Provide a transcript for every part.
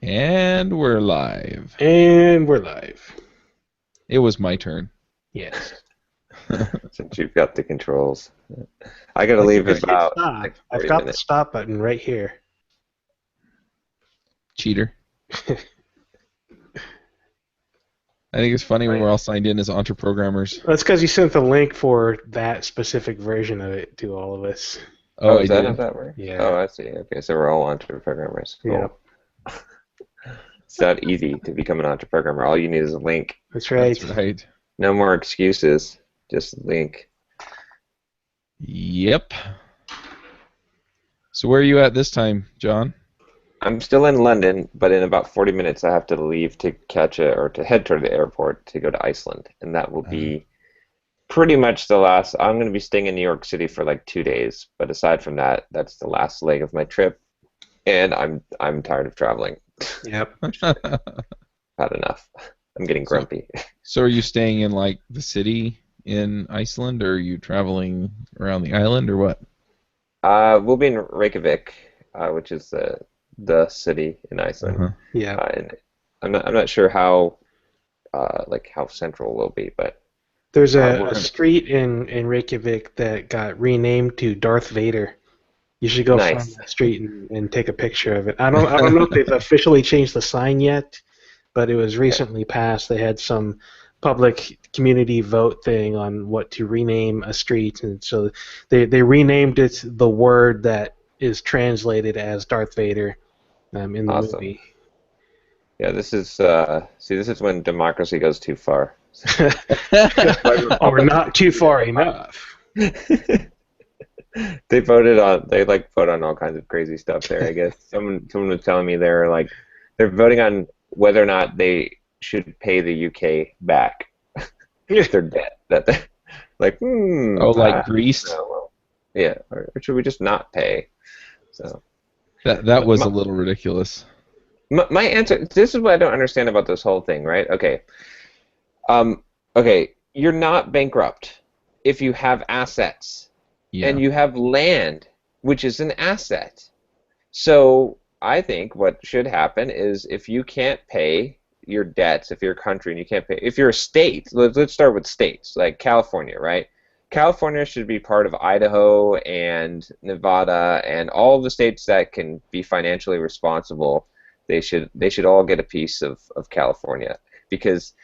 And we're live. And we're live. It was my turn. Yes. Since you've got the controls. I gotta Like leave if in I hit about stop, like I've 40 got the minutes. stop button right here. Cheater. I think it's funny when we're all signed in as Entreprogrammers. That's because you sent the link for that specific version of it to all of us. Oh, Oh, I is that how did? that works? Yeah. Oh, I see. Okay, so we're all entreprogrammers. Yeah. Cool. It's not easy to become an entrepreneur. All you need is a link. That's right. That's right. No more excuses. Just link. Yep. So where are you at this time, John? I'm still in London, but in about 40 minutes I have to leave to to head toward the airport to go to Iceland, and that will be pretty much the last. I'm going to be staying in New York City for like 2 days, but aside from that, that's the last leg of my trip, and I'm tired of traveling. Yep. Had enough. I'm getting So- grumpy. So are you staying in like the city in Iceland, or are you traveling around the island, or what? We'll be in Reykjavik, which is the city in Iceland, Uh-huh. Yeah. and I'm not sure how how central we'll be, but There's we're a street in Reykjavik that got renamed to Darth Vader. You should go find nice. that street and take a picture of it. I don't know if they've officially changed the sign yet, but it was recently passed. They had some public community vote thing on what to rename a street, and so they renamed it the word that is translated as Darth Vader in the Awesome. movie. Yeah, this is this is when democracy goes too far. Or not too far enough. They vote on all kinds of crazy stuff there. I guess someone was telling me they're voting on whether or not they should pay the UK back their debt that they Oh, like Greece? no, well, yeah, or should we just not pay? So That was my, a little ridiculous. my answer, this is what I don't understand about this whole thing, right? Okay, you're not bankrupt if you have assets. Yeah. And you have land, which is an asset. So I think what should happen is if you can't pay your debts, if you're a country and you can't pay, if you're a state, let's start with states, like California, right? California should be part of Idaho and Nevada and all the states that can be financially responsible. They should all get a piece of California because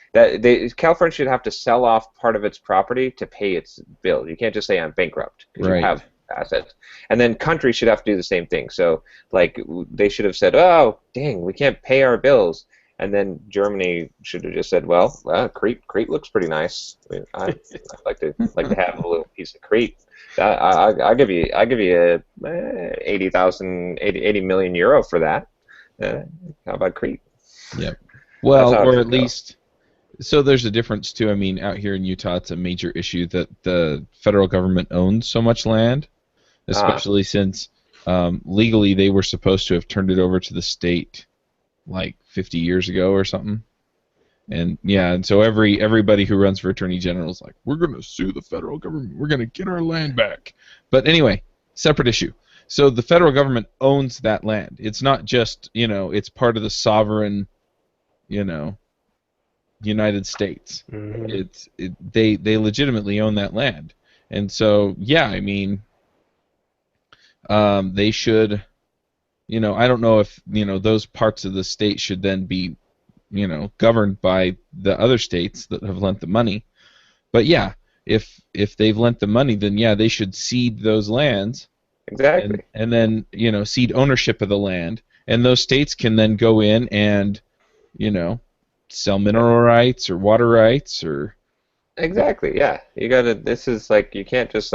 California should have to sell off part of its property to pay its bill. You can't just say I'm bankrupt because Right. you have assets. And then countries should have to do the same thing. So they should have said, "Oh, dang, we can't pay our bills." And then Germany should have just said, "Well, Crete looks pretty nice. I mean, I'd like to have a little piece of Crete. I'll give you a 80 million euro for that. How about Crete?" Yep. That's Well, how it or should at go. least, so there's a difference too. I mean, out here in Utah, it's a major issue that the federal government owns so much land, especially since legally they were supposed to have turned it over to the state like 50 years ago or something. And yeah, and so everybody who runs for attorney general is like, we're going to sue the federal government. We're going to get our land back. But anyway, separate issue. So the federal government owns that land. It's not just, it's part of the sovereign, United States. Mhm. They legitimately own that land. And so, yeah, I mean, they should, I don't know if, those parts of the state should then be, governed by the other states that have lent the money. But yeah, if they've lent the money, then yeah, they should cede those lands Exactly. and then, cede ownership of the land. And those states can then go in and, sell mineral rights or water rights or Exactly, yeah. This is you can't just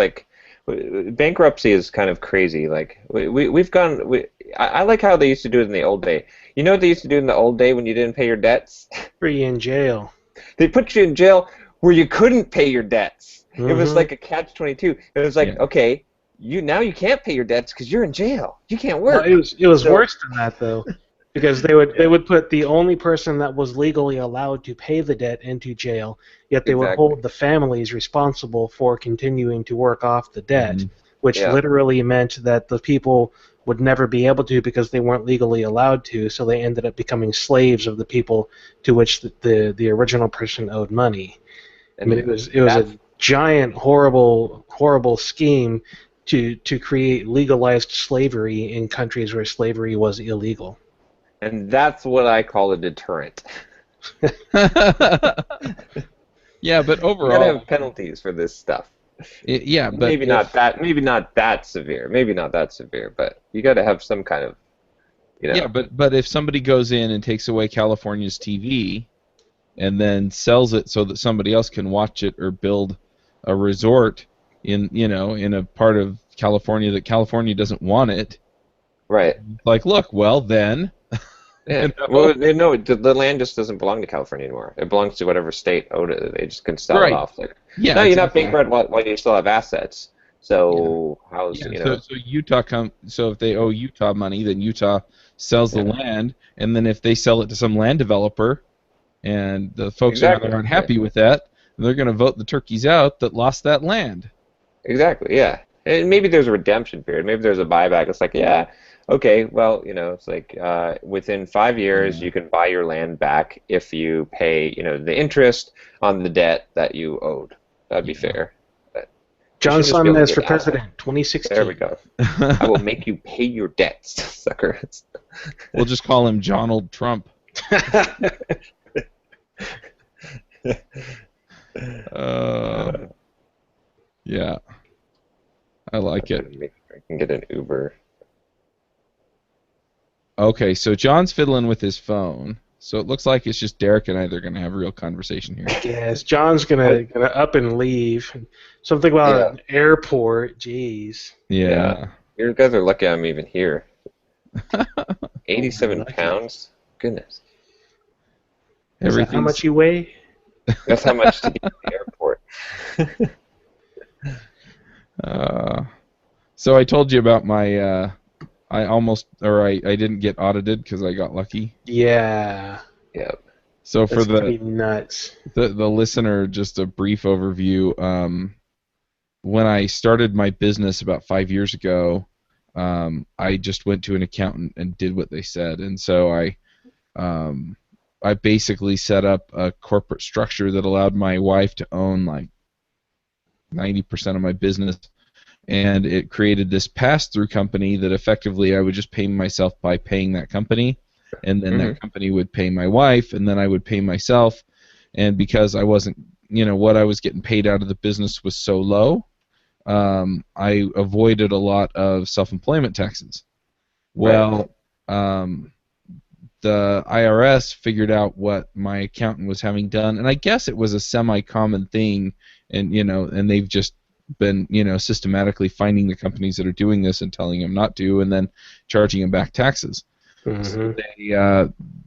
bankruptcy is kind of crazy. I like how they used to do it in the old day. You know what they used to do in the old day when you didn't pay your debts? Free in jail. They put you in jail where you couldn't pay your debts. It was Mhm. like a catch-22. It was Yeah. okay, you can't pay your debts because you're in jail. You can't Well, work. it was So- worse than that though, because they would put the only person that was legally allowed to pay the debt into jail, yet they would Exactly. hold the families responsible for continuing to work off the debt, Mhm. which Yeah. literally meant that the people would never be able to because they weren't legally allowed to, so they ended up becoming slaves of the people to which the original person owed money. I mean, it was a giant, horrible scheme to create legalized slavery in countries where slavery was illegal. And that's what I call a deterrent. Yeah, but overall, you gotta have penalties for this stuff. But maybe not that severe. Maybe not that severe, but you got to have some kind of, Yeah, but if somebody goes in and takes away California's TV, and then sells it so that somebody else can watch it, or build a resort in a part of California that California doesn't want it, right? Like, look, well then. Yeah. Well, no, the land just doesn't belong to California anymore. It belongs to whatever state owed it. They just can sell it off. Like, yeah, no, you're not bankrupt while you still have assets. So So Utah so if they owe Utah money, then Utah sells the land, and then if they sell it to some land developer, and the folks aren't happy with that, they're going to vote the turkeys out that lost that land. Exactly. Yeah. And maybe there's a redemption period. Maybe there's a buyback. It's like, yeah. Okay, well, it's like within 5 years you can buy your land back if you pay, the interest on the debt that you owed. That'd be fair. But John Simon for president, 2016. There we go. I will make you pay your debts, sucker. We'll just call him Donald Trump. Yeah, I like it. I can get an Uber. Okay, so John's fiddling with his phone, so it looks like it's just Derek and I that are going to have a real conversation here. Yes, John's gonna up and leave. Something about an airport. Jeez. Yeah. You guys are lucky I'm even here. 87 pounds? Goodness. Is that how much you weigh? That's how much to get to the airport. So I told you about my... I didn't get audited because I got lucky. Yeah. Yep. So for pretty nuts. The listener, just a brief overview. When I started my business about 5 years ago, I just went to an accountant and did what they said, and so I basically set up a corporate structure that allowed my wife to own like 90% of my business. And it created this pass-through company that effectively I would just pay myself by paying that company, and then that company would pay my wife, and then I would pay myself. And because I wasn't, what I was getting paid out of the business was so low, I avoided a lot of self-employment taxes. Well, the IRS figured out what my accountant was having done, and I guess it was a semi-common thing, and they've just been systematically finding the companies that are doing this and telling them not to, and then charging them back taxes. So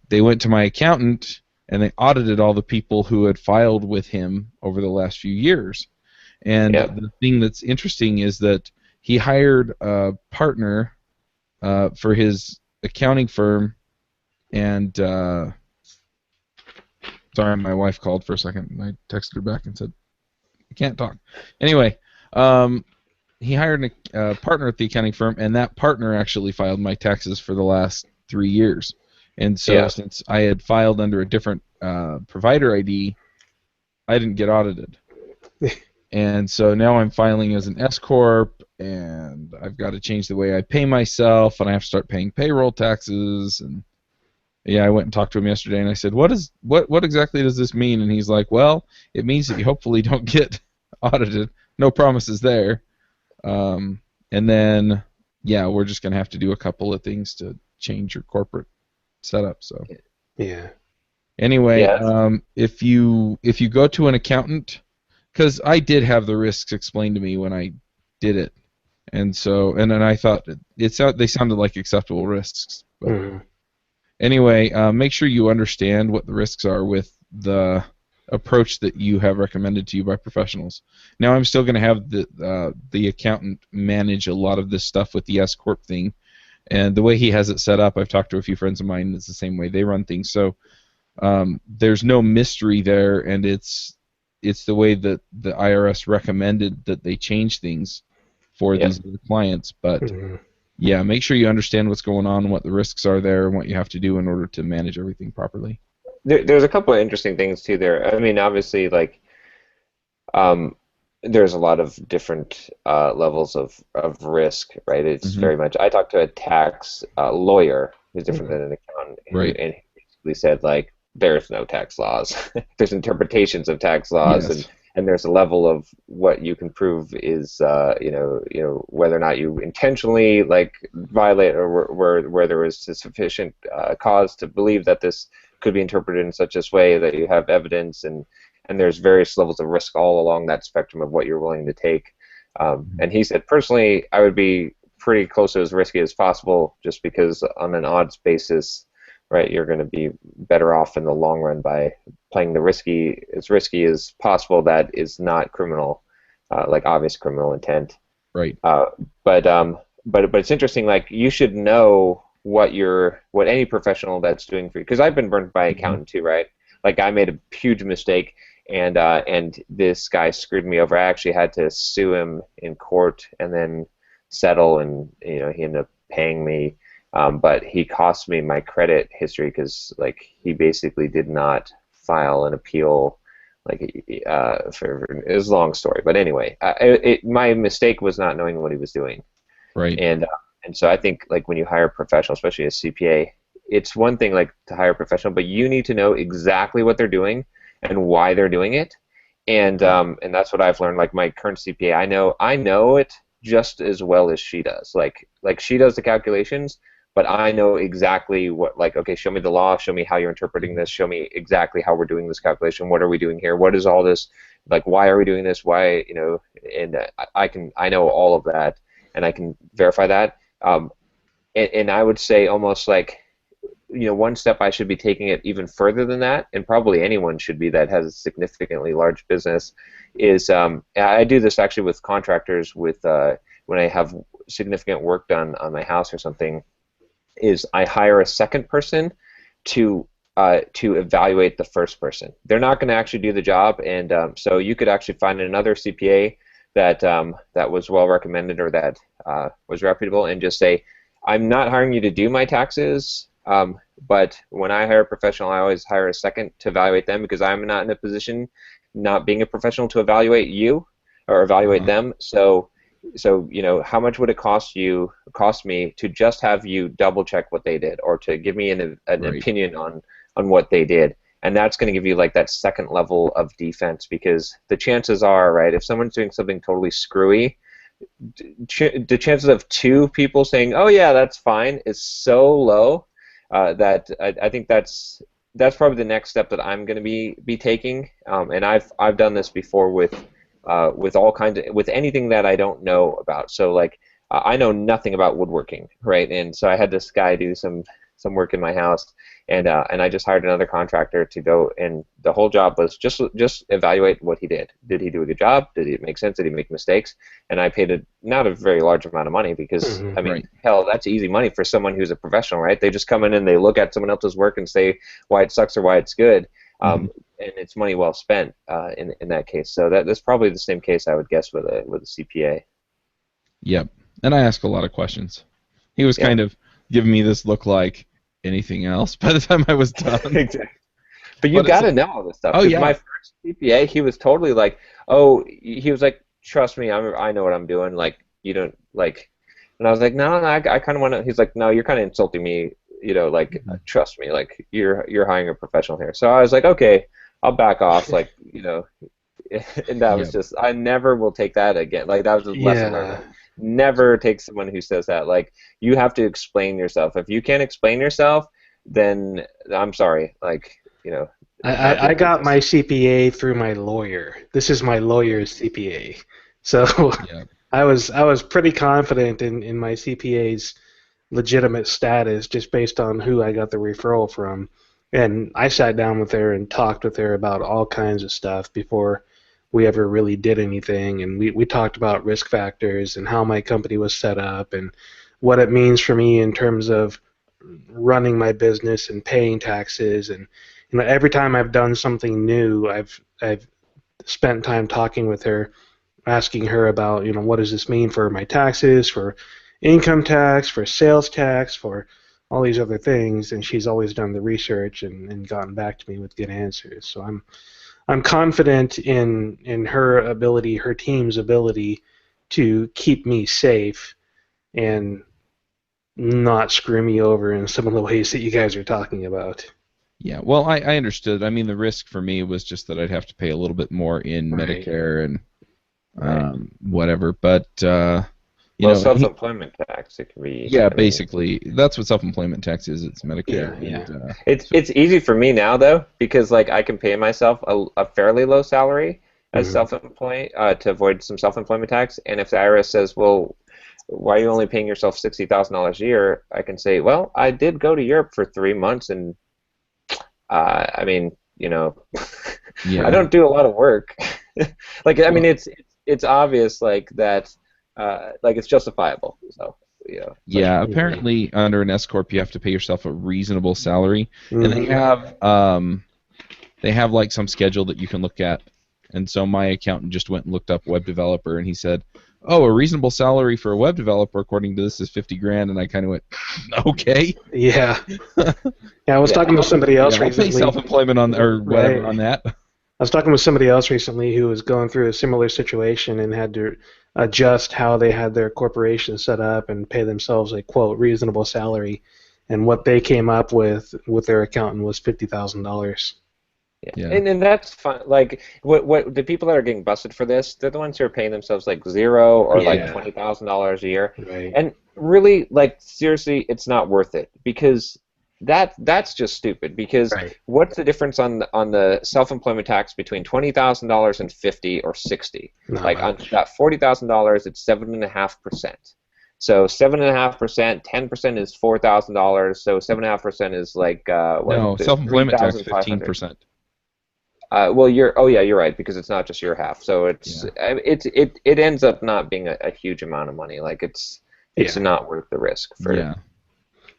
they went to my accountant and they audited all the people who had filed with him over the last few years. And the thing that's interesting is that he hired a partner for his accounting firm, and sorry, my wife called for a second. I texted her back and said, I can't talk. Anyway, he hired a partner at the accounting firm, and that partner actually filed my taxes for the last 3 years. And so since I had filed under a different provider ID, I didn't get audited. And so now I'm filing as an S-Corp, and I've got to change the way I pay myself, and I have to start paying payroll taxes. And I went and talked to him yesterday, and I said, what exactly does this mean? And he's like, well, it means that you hopefully don't get audited. No promises there. And then, we're just going to have to do a couple of things to change your corporate setup. So anyway, if you go to an accountant, because I did have the risks explained to me when I did it, and then I thought they sounded like acceptable risks. But anyway, make sure you understand what the risks are with the approach that you have recommended to you by professionals. Now I'm still going to have the accountant manage a lot of this stuff with the S-Corp thing, and the way he has it set up, I've talked to a few friends of mine, it's the same way they run things. So there's no mystery there, and it's the way that the IRS recommended that they change things for these clients. But Yeah, make sure you understand what's going on, what the risks are there, and what you have to do in order to manage everything properly. There's a couple of interesting things too there. I mean, obviously, like um, there's a lot of different levels of risk, right? It's Hmm. very much. I talked to a tax lawyer who's different Mhm. than an accountant, Right. and he basically said like there's no tax laws. There's interpretations of tax laws, Yes. and there's a level of what you can prove is whether or not you intentionally like violate or where there was sufficient cause to believe that this could be interpreted in such a way that you have evidence and there's various levels of risk all along that spectrum of what you're willing to take. Mhm. And he said, personally, I would be pretty close to as risky as possible, just because on an odds basis, right, you're going to be better off in the long run by playing the risky as possible that is not criminal, like obvious criminal intent. Right. Uh, but it's interesting. Like you should know what any professional that's doing for you. Because I've been burned by an Hmm. accountant too, right? Like I made a huge mistake, and this guy screwed me over. I actually had to sue him in court and then settle, and he ended up paying me. But he cost me my credit history because like he basically did not file an appeal it was a long story, but anyway, my mistake was not knowing what he was doing, Right. and so I think like when you hire a professional, especially a CPA, it's one thing like to hire a professional, but you need to know exactly what they're doing and why they're doing it, Right. and that's what I've learned. Like my current CPA, I know it just as well as she does. Like she does the calculations, but I know exactly what, like, okay, show me the law, show me how you're interpreting Mhm. this, show me exactly how we're doing this calculation. What are we doing here? What is all this? Like, why are we doing this? Why, and I know all of that, and I can verify that. And I would say almost like, one step I should be taking it even further than that, and probably anyone should be that has a significantly large business, is I do this actually with contractors when I have significant work done on my house or something, is I hire a second person to evaluate the first person. They're not going to actually do the job, and so you could actually find another CPA that was well recommended or that was reputable, and just say, I'm not hiring you to do my taxes, but when I hire a professional, I always hire a second to evaluate them because I'm not in a position, not being a professional, to evaluate you or evaluate Uh-huh. them. So how much would it cost me to just have you double check what they did, or to give me an Right. opinion on what they did? And that's going to give you like that second level of defense, because the chances are, right, if someone's doing something totally screwy, the chances of two people saying, "Oh yeah, that's fine," is so low that I think that's probably the next step that I'm going to be taking. And I've done this before with all kinds of, with anything that I don't know about. So like I know nothing about woodworking, right? And so I had this guy do some work in my house, and I just hired another contractor to go, and the whole job was just evaluate what he did. Did he do a good job? Did it make sense? Did he make mistakes? And I paid not a very large amount of money because Mhm. I mean, Right. hell, that's easy money for someone who's a professional, right? They just come in and they look at someone else's work and say why it sucks or why it's good. Hmm. And it's money well spent in that case. So that's probably the same case I would guess with a CPA. Yep. And I ask a lot of questions. He was Yeah, kind of giving me this look like anything else by the time I was done. exactly. But you But it's got to know all this stuff, oh because yeah. my first CPA, he was totally like, oh, he was like, trust me, I know what I'm doing. Like you don't like, and I was like, no, I kind of want to. He's like, no, you're kind of insulting me. Like Mhm. trust me, like you're hiring a professional here. So I was like, okay, I'll back off. Like and that was Yep. just, I never will take that again. Like that was a lesson learned. Yeah. Like never take someone who says that. Like you have to explain yourself. If you can't explain yourself, then I'm sorry. Like not I doing got my business. CPA through my lawyer. This is my lawyer's CPA. So Yep. I was pretty confident in my CPA's legitimate status just based on who I got the referral from. And I sat down with her and talked with her about all kinds of stuff before we ever really did anything. And we talked about risk factors and how my company was set up and what it means for me in terms of running my business and paying taxes. And every time I've done something new, I've spent time talking with her, asking her about, what does this mean for my taxes, for income tax, for sales tax, for all these other things, and she's always done the research and gotten back to me with good answers. So I'm confident in her ability, her team's ability to keep me safe and not screw me over in some of the ways that you guys are talking about. Yeah, well, I understood. I mean, the risk for me was just that I'd have to pay a little bit more in Medicare and whatever. But you know, self-employment tax, it can be. Yeah, basically, that's what self-employment tax is. It's Medicare. Yeah. And, it's easy for me now though, because like I can pay myself a fairly low salary as self-employed to avoid some self-employment tax. And if the IRS says, well, why are you only paying yourself $60,000 a year? I can say, well, I did go to Europe for 3 months, and I mean, you know, I don't do a lot of work. Like, I mean, it's obvious, like that, like it's justifiable. So, yeah. Apparently, under an S corp, you have to pay yourself a reasonable salary, and they have like some schedule that you can look at. And so my accountant just went and looked up web developer, and he said, "Oh, a reasonable salary for a web developer, according to this, is $50,000." And I kind of went, "Okay." Yeah. Yeah, I was talking with somebody else recently. Self-employment on or whatever on that. I was talking with somebody else recently who was going through a similar situation and had to adjust how they had their corporation set up and pay themselves a quote reasonable salary, and what they came up with their accountant was $50,000. Yeah. And that's fine. Like, what the people that are getting busted for this, they're the ones who are paying themselves like $0 or like $20,000 a year. Right. And really, like, seriously, it's not worth it, because that's just stupid. Because what's the difference on the self-employment tax between $20,000 and $50,000 or $60,000? Like on that $40,000, it's 7.5%. So 7.5%, 10% is $4,000. So 7.5% is like no, self-employment tax 15%. Well, you're right, because it's not just your half, so it ends up not being a huge amount of money. Like it's not worth the risk for.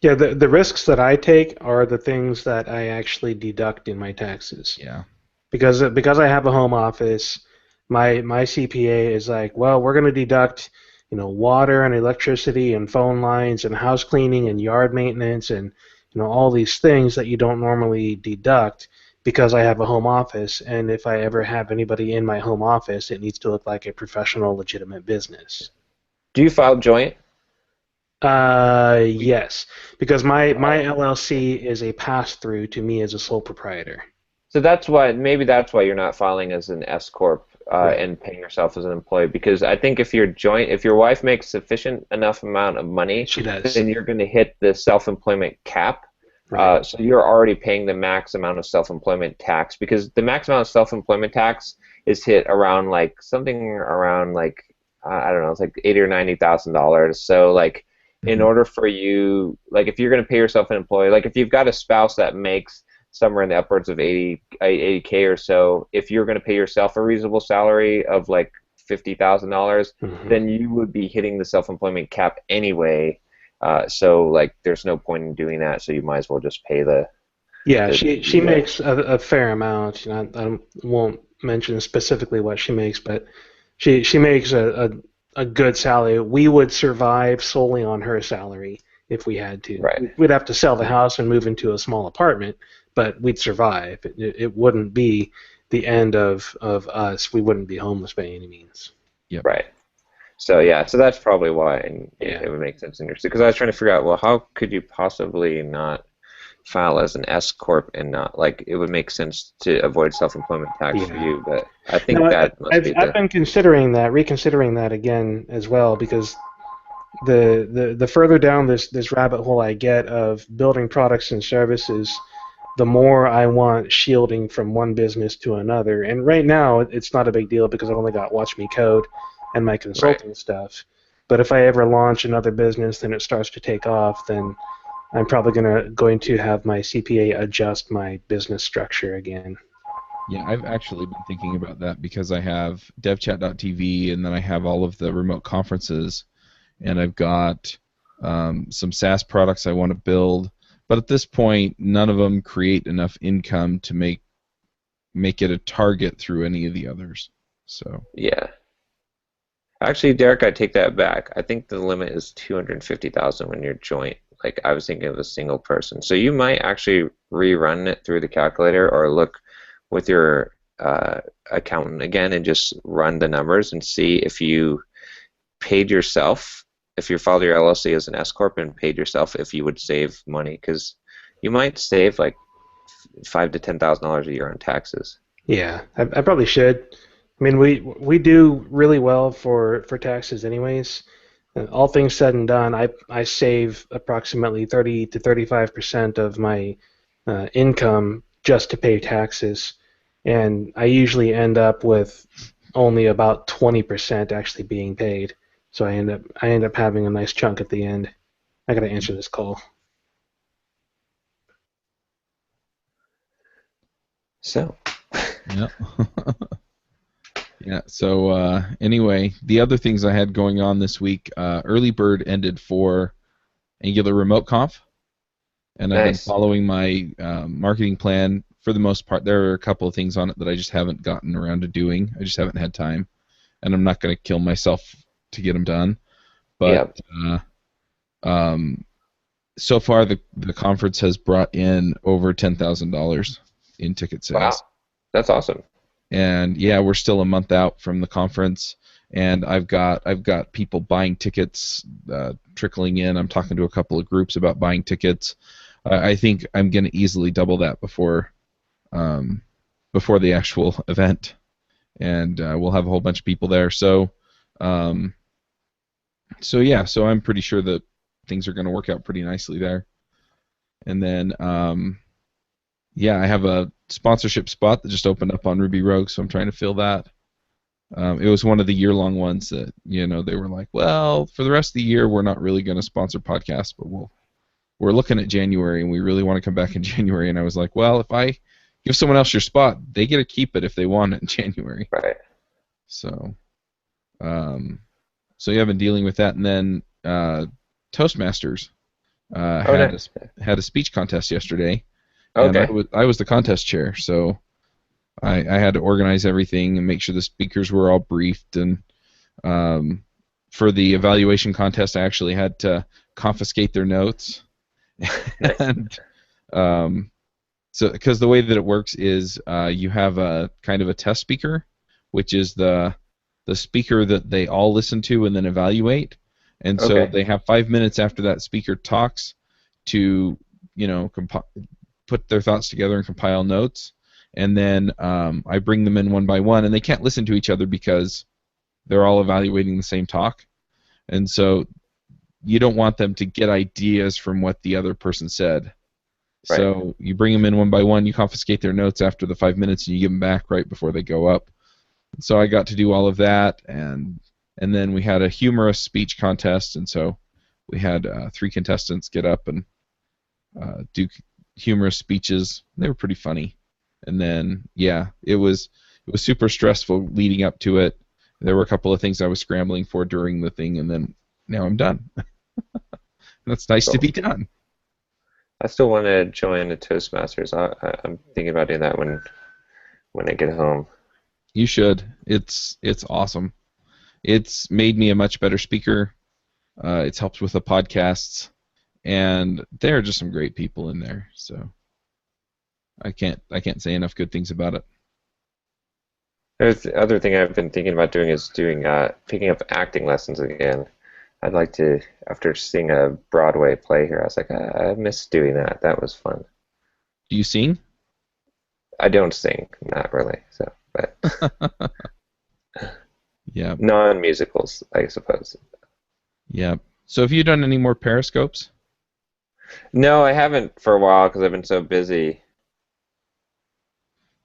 Yeah, the risks that I take are the things that I actually deduct in my taxes. Yeah. Because I have a home office, my CPA is like, well, we're going to deduct, water and electricity and phone lines and house cleaning and yard maintenance and all these things that you don't normally deduct, because I have a home office, and if I ever have anybody in my home office, it needs to look like a professional, legitimate business. Do you file joint? Yes, because my LLC is a pass-through to me as a sole proprietor. So maybe that's why you're not filing as an S corp and paying yourself as an employee, because I think if your wife makes sufficient enough amount of money, she does, then you're going to hit the self-employment cap. So you're already paying the max amount of self-employment tax, because the max amount of self-employment tax is hit around like something around like I don't know, it's like $80,000 or $90,000. So like in order for you, like if you're going to pay yourself an employee, like if you've got a spouse that makes somewhere in the upwards of 80K or so, if you're going to pay yourself a reasonable salary of like $50,000, then you would be hitting the self-employment cap anyway. So like there's no point in doing that, so you might as well just pay the. Yeah, she makes a fair amount. I won't mention specifically what she makes, but she makes a good salary. We would survive solely on her salary if we had to. Right. We'd have to sell the house and move into a small apartment, but we'd survive. It wouldn't be the end of us. We wouldn't be homeless by any means. Yep. Right. So so that's probably why it would make sense in your suit. Because I was trying to figure out, well, how could you possibly not file as an S corp and not, like, it would make sense to avoid self-employment tax for you, but I think that must be I've been reconsidering that again as well, because the further down this rabbit hole I get of building products and services, the more I want shielding from one business to another. And right now it's not a big deal because I've only got Watch Me Code and my consulting stuff. But if I ever launch another business and it starts to take off, then I'm probably going to have my CPA adjust my business structure again. Yeah, I've actually been thinking about that, because I have devchat.tv, and then I have all of the remote conferences, and I've got some SaaS products I want to build. But at this point, none of them create enough income to make it a target through any of the others. So yeah. Actually, Derek, I take that back. I think the limit is 250,000 when you're joint. Like I was thinking of a single person. So you might actually rerun it through the calculator or look with your accountant again and just run the numbers and see if you paid yourself, if you filed your LLC as an S corp and paid yourself, if you would save money, because you might save like $5,000 to $10,000 a year on taxes. Yeah, I probably should. I mean, we do really well for taxes, anyways. All things said and done, I save approximately 30 to 35% of my income just to pay taxes, and I usually end up with only about 20% actually being paid. So I end up having a nice chunk at the end. I gotta answer this call. So. Yeah. Yeah. So anyway, the other things I had going on this week, early bird ended for Angular Remote Conf, and I've been Nice. following my marketing plan for the most part. There are a couple of things on it that I just haven't gotten around to doing. I just haven't had time, and I'm not going to kill myself to get them done. But so far, the conference has brought in over $10,000 in ticket sales. Wow, that's awesome. And yeah, we're still a month out from the conference, and I've got people buying tickets trickling in. I'm talking to a couple of groups about buying tickets. I think I'm going to easily double that before the actual event, and we'll have a whole bunch of people there. So yeah, so I'm pretty sure that things are going to work out pretty nicely there. And then yeah, I have a sponsorship spot that just opened up on Ruby Rogue, so I'm trying to fill that. It was one of the year-long ones that, you know, they were like, well, for the rest of the year, we're not really going to sponsor podcasts, but we're looking at January, and we really want to come back in January. And I was like, well, if I give someone else your spot, they get to keep it if they want it in January. Right. So yeah, I've been dealing with that. And then Toastmasters had a speech contest yesterday. Okay. And I was the contest chair, so I had to organize everything and make sure the speakers were all briefed. And for the evaluation contest, I actually had to confiscate their notes. And so, because the way that it works is you have a kind of a test speaker, which is the speaker that they all listen to and then evaluate. And so they have 5 minutes after that speaker talks to, you know, put their thoughts together and compile notes, and then I bring them in one by one, and they can't listen to each other because they're all evaluating the same talk, and so you don't want them to get ideas from what the other person said. Right. So you bring them in one by one, you confiscate their notes after the 5 minutes, and you give them back right before they go up. So I got to do all of that, and then we had a humorous speech contest, and so we had 3 contestants get up and do humorous speeches. They were pretty funny. And then yeah, it was super stressful leading up to it. There were a couple of things I was scrambling for during the thing, and then now I'm done. That's nice to be done. I still want to join the Toastmasters. I'm thinking about doing that when I get home. You should. It's awesome. It's made me a much better speaker. It's helped with the podcasts. And there are just some great people in there, so I can't say enough good things about it. There's the other thing I've been thinking about doing is picking up acting lessons again. I'd like to, after seeing a Broadway play here, I was like, I miss doing that. That was fun. Do you sing? I don't sing, not really. So, but yeah, non-musicals, I suppose. Yeah. So have you done any more Periscopes? No, I haven't for a while because I've been so busy.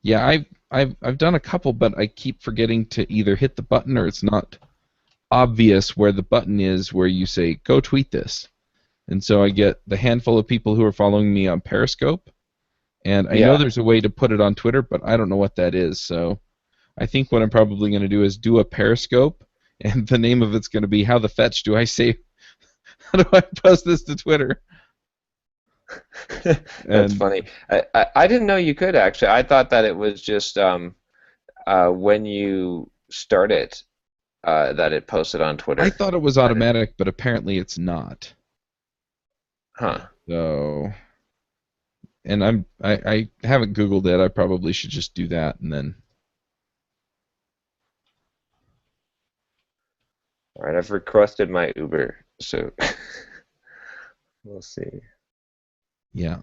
Yeah, I've done a couple, but I keep forgetting to either hit the button or it's not obvious where the button is where you say, go tweet this. And so I get the handful of people who are following me on Periscope, and I know there's a way to put it on Twitter, but I don't know what that is. So I think what I'm probably going to do is do a Periscope, and the name of it's going to be, how the fetch do I say, how do I post this to Twitter? That's funny. I didn't know you could, actually. I thought that it was just when you start it, that it posted on Twitter. I thought it was automatic, but apparently it's not. Huh. So, and I haven't Googled it. I probably should just do that and then. All right, I've requested my Uber, so we'll see. Yeah.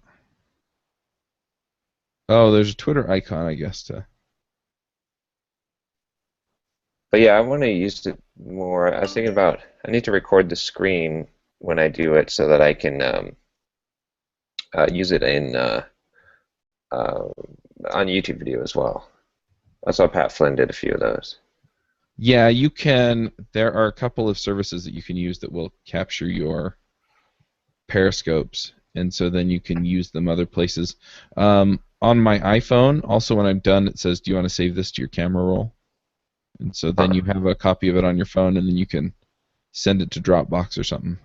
Oh, there's a Twitter icon, I guess. But yeah, I want to use it more. I was thinking about I need to record the screen when I do it so that I can use it in on YouTube video as well. I saw Pat Flynn did a few of those. Yeah, you can. There are a couple of services that you can use that will capture your periscopes, and so then you can use them other places. On my iPhone, also when I'm done, it says, "Do you want to save this to your camera roll?" And so then you have a copy of it on your phone, and then you can send it to Dropbox or something.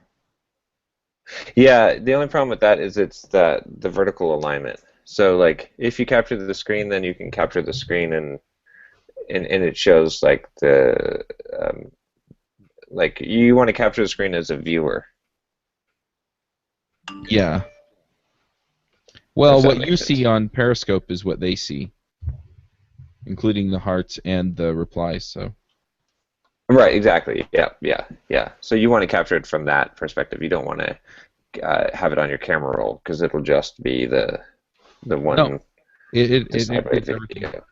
Yeah, the only problem with that is it's the vertical alignment. So like if you capture the screen, then you can capture the screen and it shows like the like you want to capture the screen as a viewer. Yeah. Well, what you sense. see on Periscope is what they see, including the hearts and the replies. So. Right. Exactly. Yeah. So you want to capture it from that perspective. You don't want to have it on your camera roll because it'll just be the one. No. It sideways video.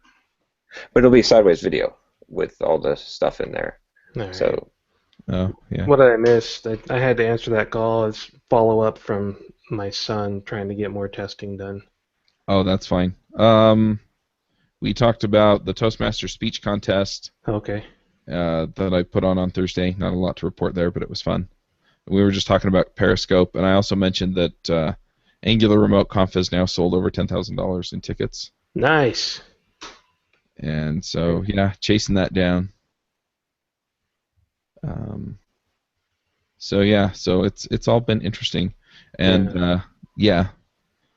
But it'll be sideways video with all the stuff in there. Right. So. Oh yeah. What I missed, I had to answer that call as follow up from my son trying to get more testing done. Oh, that's fine. We talked about the Toastmaster speech contest. Okay. That I put on Thursday. Not a lot to report there, but it was fun. We were just talking about Periscope, and I also mentioned that Angular Remote Conf has now sold over $10,000 in tickets. Nice. And so, yeah, chasing that down. So it's all been interesting, and yeah.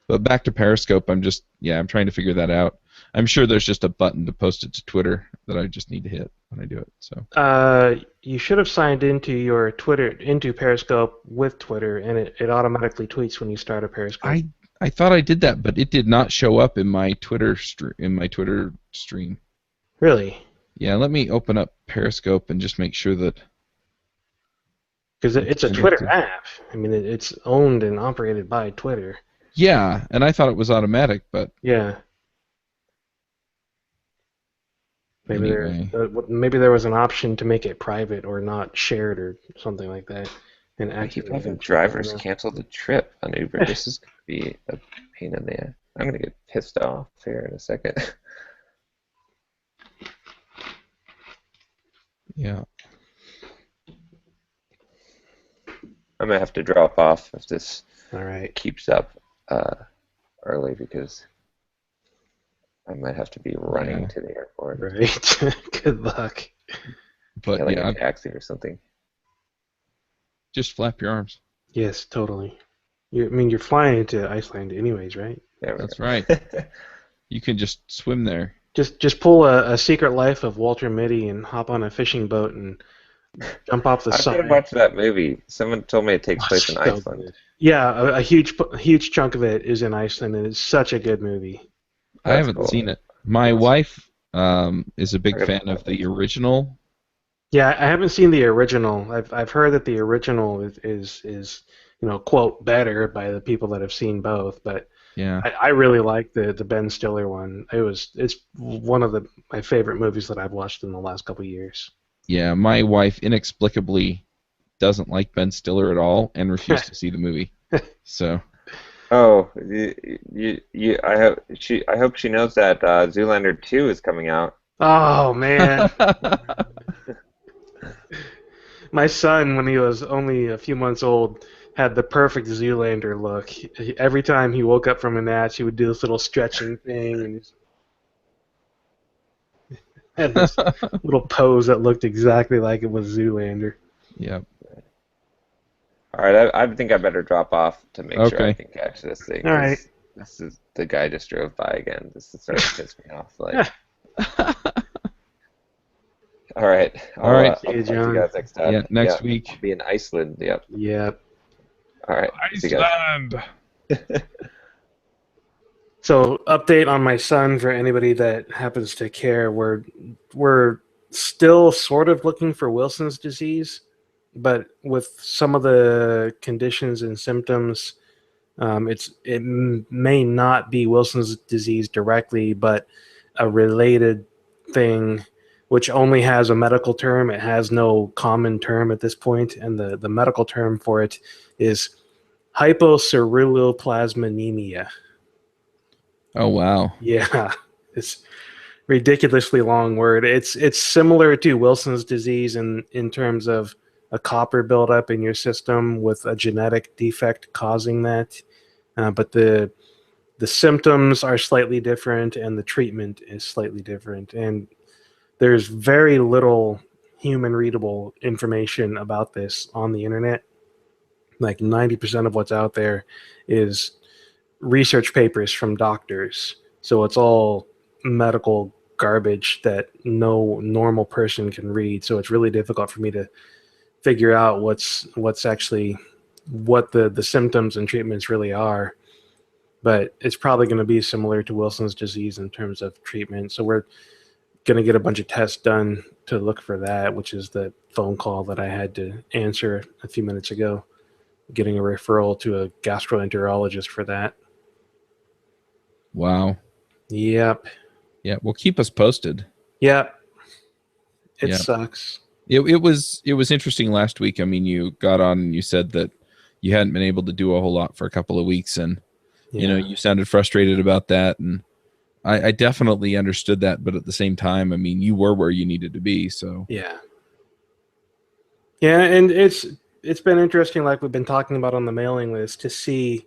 But back to Periscope, I'm trying to figure that out. I'm sure there's just a button to post it to Twitter that I just need to hit when I do it. So. You should have signed into Periscope with Twitter, and it automatically tweets when you start a Periscope. I thought I did that, but it did not show up in my Twitter stream. Really? Yeah, let me open up Periscope and just make sure that. Because it's a Twitter app. I mean, it's owned and operated by Twitter. Yeah, and I thought it was automatic, but. Yeah. Maybe anyway. maybe there was an option to make it private or not shared or something like that. And I keep having drivers cancel the trip on Uber. This is going to be a pain in the ass. I'm going to get pissed off here in a second. Yeah. I'm going to have to drop off if this keeps up early because I might have to be running to the airport. Right. Good luck. But like a taxi or something. Just flap your arms. Yes, totally. You're flying into Iceland anyways, right? Yeah, that's right. You can just swim there. Just pull a Secret Life of Walter Mitty and hop on a fishing boat and jump off the side. I should watch that movie. Someone told me it takes place in Iceland. Yeah, a huge chunk of it is in Iceland, and it's such a good movie. I haven't seen it. My wife is a big fan of the original. Yeah, I haven't seen the original. I've heard that the original is quote better by the people that have seen both, but yeah, I really like the Ben Stiller one. It's one of my favorite movies that I've watched in the last couple of years. Yeah, my wife inexplicably doesn't like Ben Stiller at all and refused to see the movie. So. Oh, I hope she knows that Zoolander 2 is coming out. Oh man. My son, when he was only a few months old, had the perfect Zoolander look. Every time he woke up from a nap, he would do this little stretching thing, and had this little pose that looked exactly like it was Zoolander. Yep. All right, I think I better drop off to make sure I can catch this thing. All right. This is the guy just drove by again. This is starting to piss me off. Like, All right. All right. See I'll you, talk to you John. guys next time. Yeah, next I'll week. be in Iceland. Yep. Yep. All right. See you guys. Iceland. So, update on my son for anybody that happens to care. We're still sort of looking for Wilson's disease, but with some of the conditions and symptoms, may not be Wilson's disease directly, but a related thing, which only has a medical term. It has no common term at this point, and the medical term for it is hypoceruloplasminemia. Oh wow. Yeah, it's ridiculously long word. It's similar to Wilson's disease in terms of a copper buildup in your system with a genetic defect causing that, but the symptoms are slightly different and the treatment is slightly different. And there's very little human readable information about this on the internet. Like 90% of what's out there is research papers from doctors. So it's all medical garbage that no normal person can read. So it's really difficult for me to figure out what's actually what the symptoms and treatments really are. But it's probably going to be similar to Wilson's disease in terms of treatment. So we're going to get a bunch of tests done to look for that, which is the phone call that I had to answer a few minutes ago, getting a referral to a gastroenterologist for that. Wow. Yep. Yeah. Well, keep us posted. Yep. It Yep. sucks. It was interesting last week. I mean, you got on and you said that you hadn't been able to do a whole lot for a couple of weeks, and you know, you sounded frustrated about that, and I definitely understood that. But at the same time, I mean, you were where you needed to be. So yeah, and it's been interesting, like we've been talking about on the mailing list, to see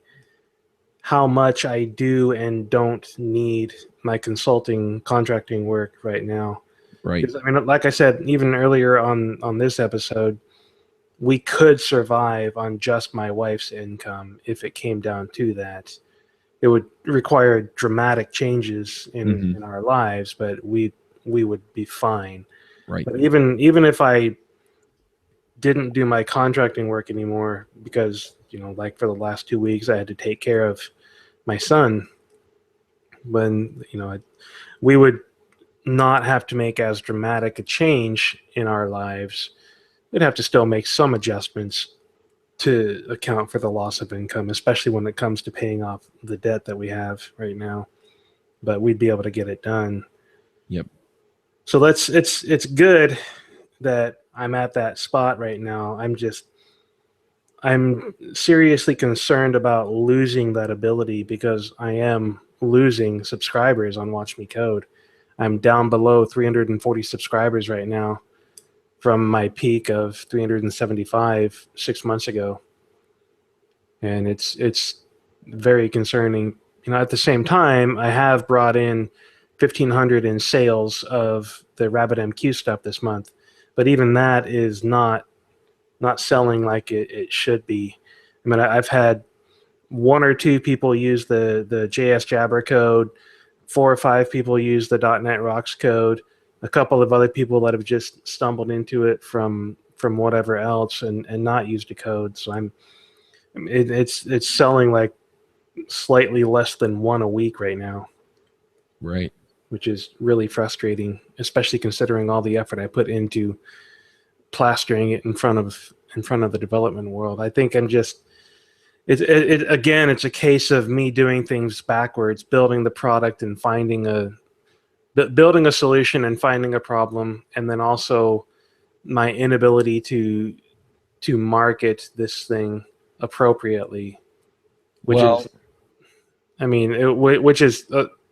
how much I do and don't need my consulting contracting work right now. right. Because, I mean, like I said, even earlier on this episode, we could survive on just my wife's income if it came down to that. It would require dramatic changes in our lives, but we would be fine. Right. But even if I didn't do my contracting work anymore, because, you know, like for the last 2 weeks, I had to take care of my son, when, you know, we would not have to make as dramatic a change in our lives. We'd have to still make some adjustments to account for the loss of income, especially when it comes to paying off the debt that we have right now. But we'd be able to get it done. Yep. So it's good that I'm at that spot right now. I'm seriously concerned about losing that ability, because I am losing subscribers on Watch Me Code. I'm down below 340 subscribers right now from my peak of 375 6 months ago. And it's very concerning. You know, at the same time, I have brought in 1,500 in sales of the RabbitMQ stuff this month, but even that is not selling like it should be. I mean, I've had 1 or 2 people use the JS Jabber code, 4 or 5 people use the .NET Rocks code, a couple of other people that have just stumbled into it from whatever else and not used the code. So it's selling like slightly less than 1 a week right now. Right. Which is really frustrating, especially considering all the effort I put into plastering it in front of the development world. I think I'm just again, it's a case of me doing things backwards, building the product and building a solution and finding a problem, and then also my inability to market this thing appropriately, which is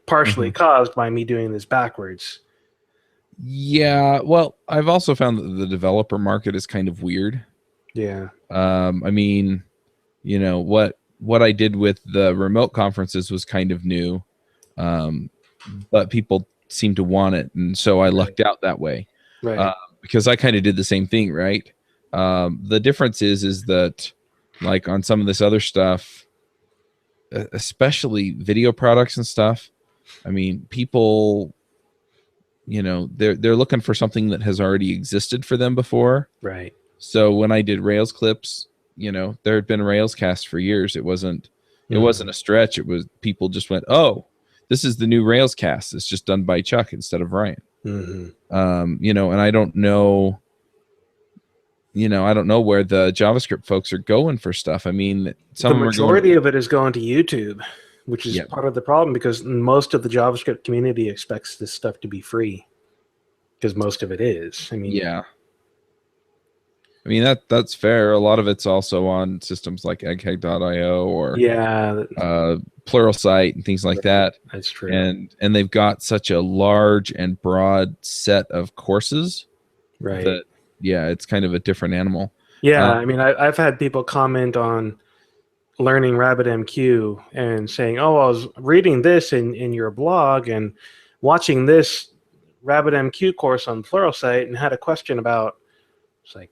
partially caused by me doing this backwards. Yeah, well, I've also found that the developer market is kind of weird. Yeah. I mean, you know, what I did with the remote conferences was kind of new, but people seem to want it, and so I lucked out that way. Right. Because I kind of did the same thing, right? The difference is that, like, on some of this other stuff, especially video products and stuff, I mean, people they're looking for something that has already existed for them before. Right. So when I did Rails clips, there had been Rails cast for years. It wasn't a stretch. It was people just went, oh, this is the new Rails cast. It's just done by Chuck instead of Ryan. And I don't know. I don't know where the JavaScript folks are going for stuff. I mean, the majority of it is going to YouTube, which is part of the problem because most of the JavaScript community expects this stuff to be free because most of it is. I mean, that's fair. A lot of it's also on systems like egghead.io or Pluralsight and things like that. That's true. And they've got such a large and broad set of courses. Right. That, it's kind of a different animal. Yeah, I mean, I've had people comment on learning RabbitMQ and saying, "Oh, I was reading this in your blog and watching this RabbitMQ course on Pluralsight and had a question about." It's like,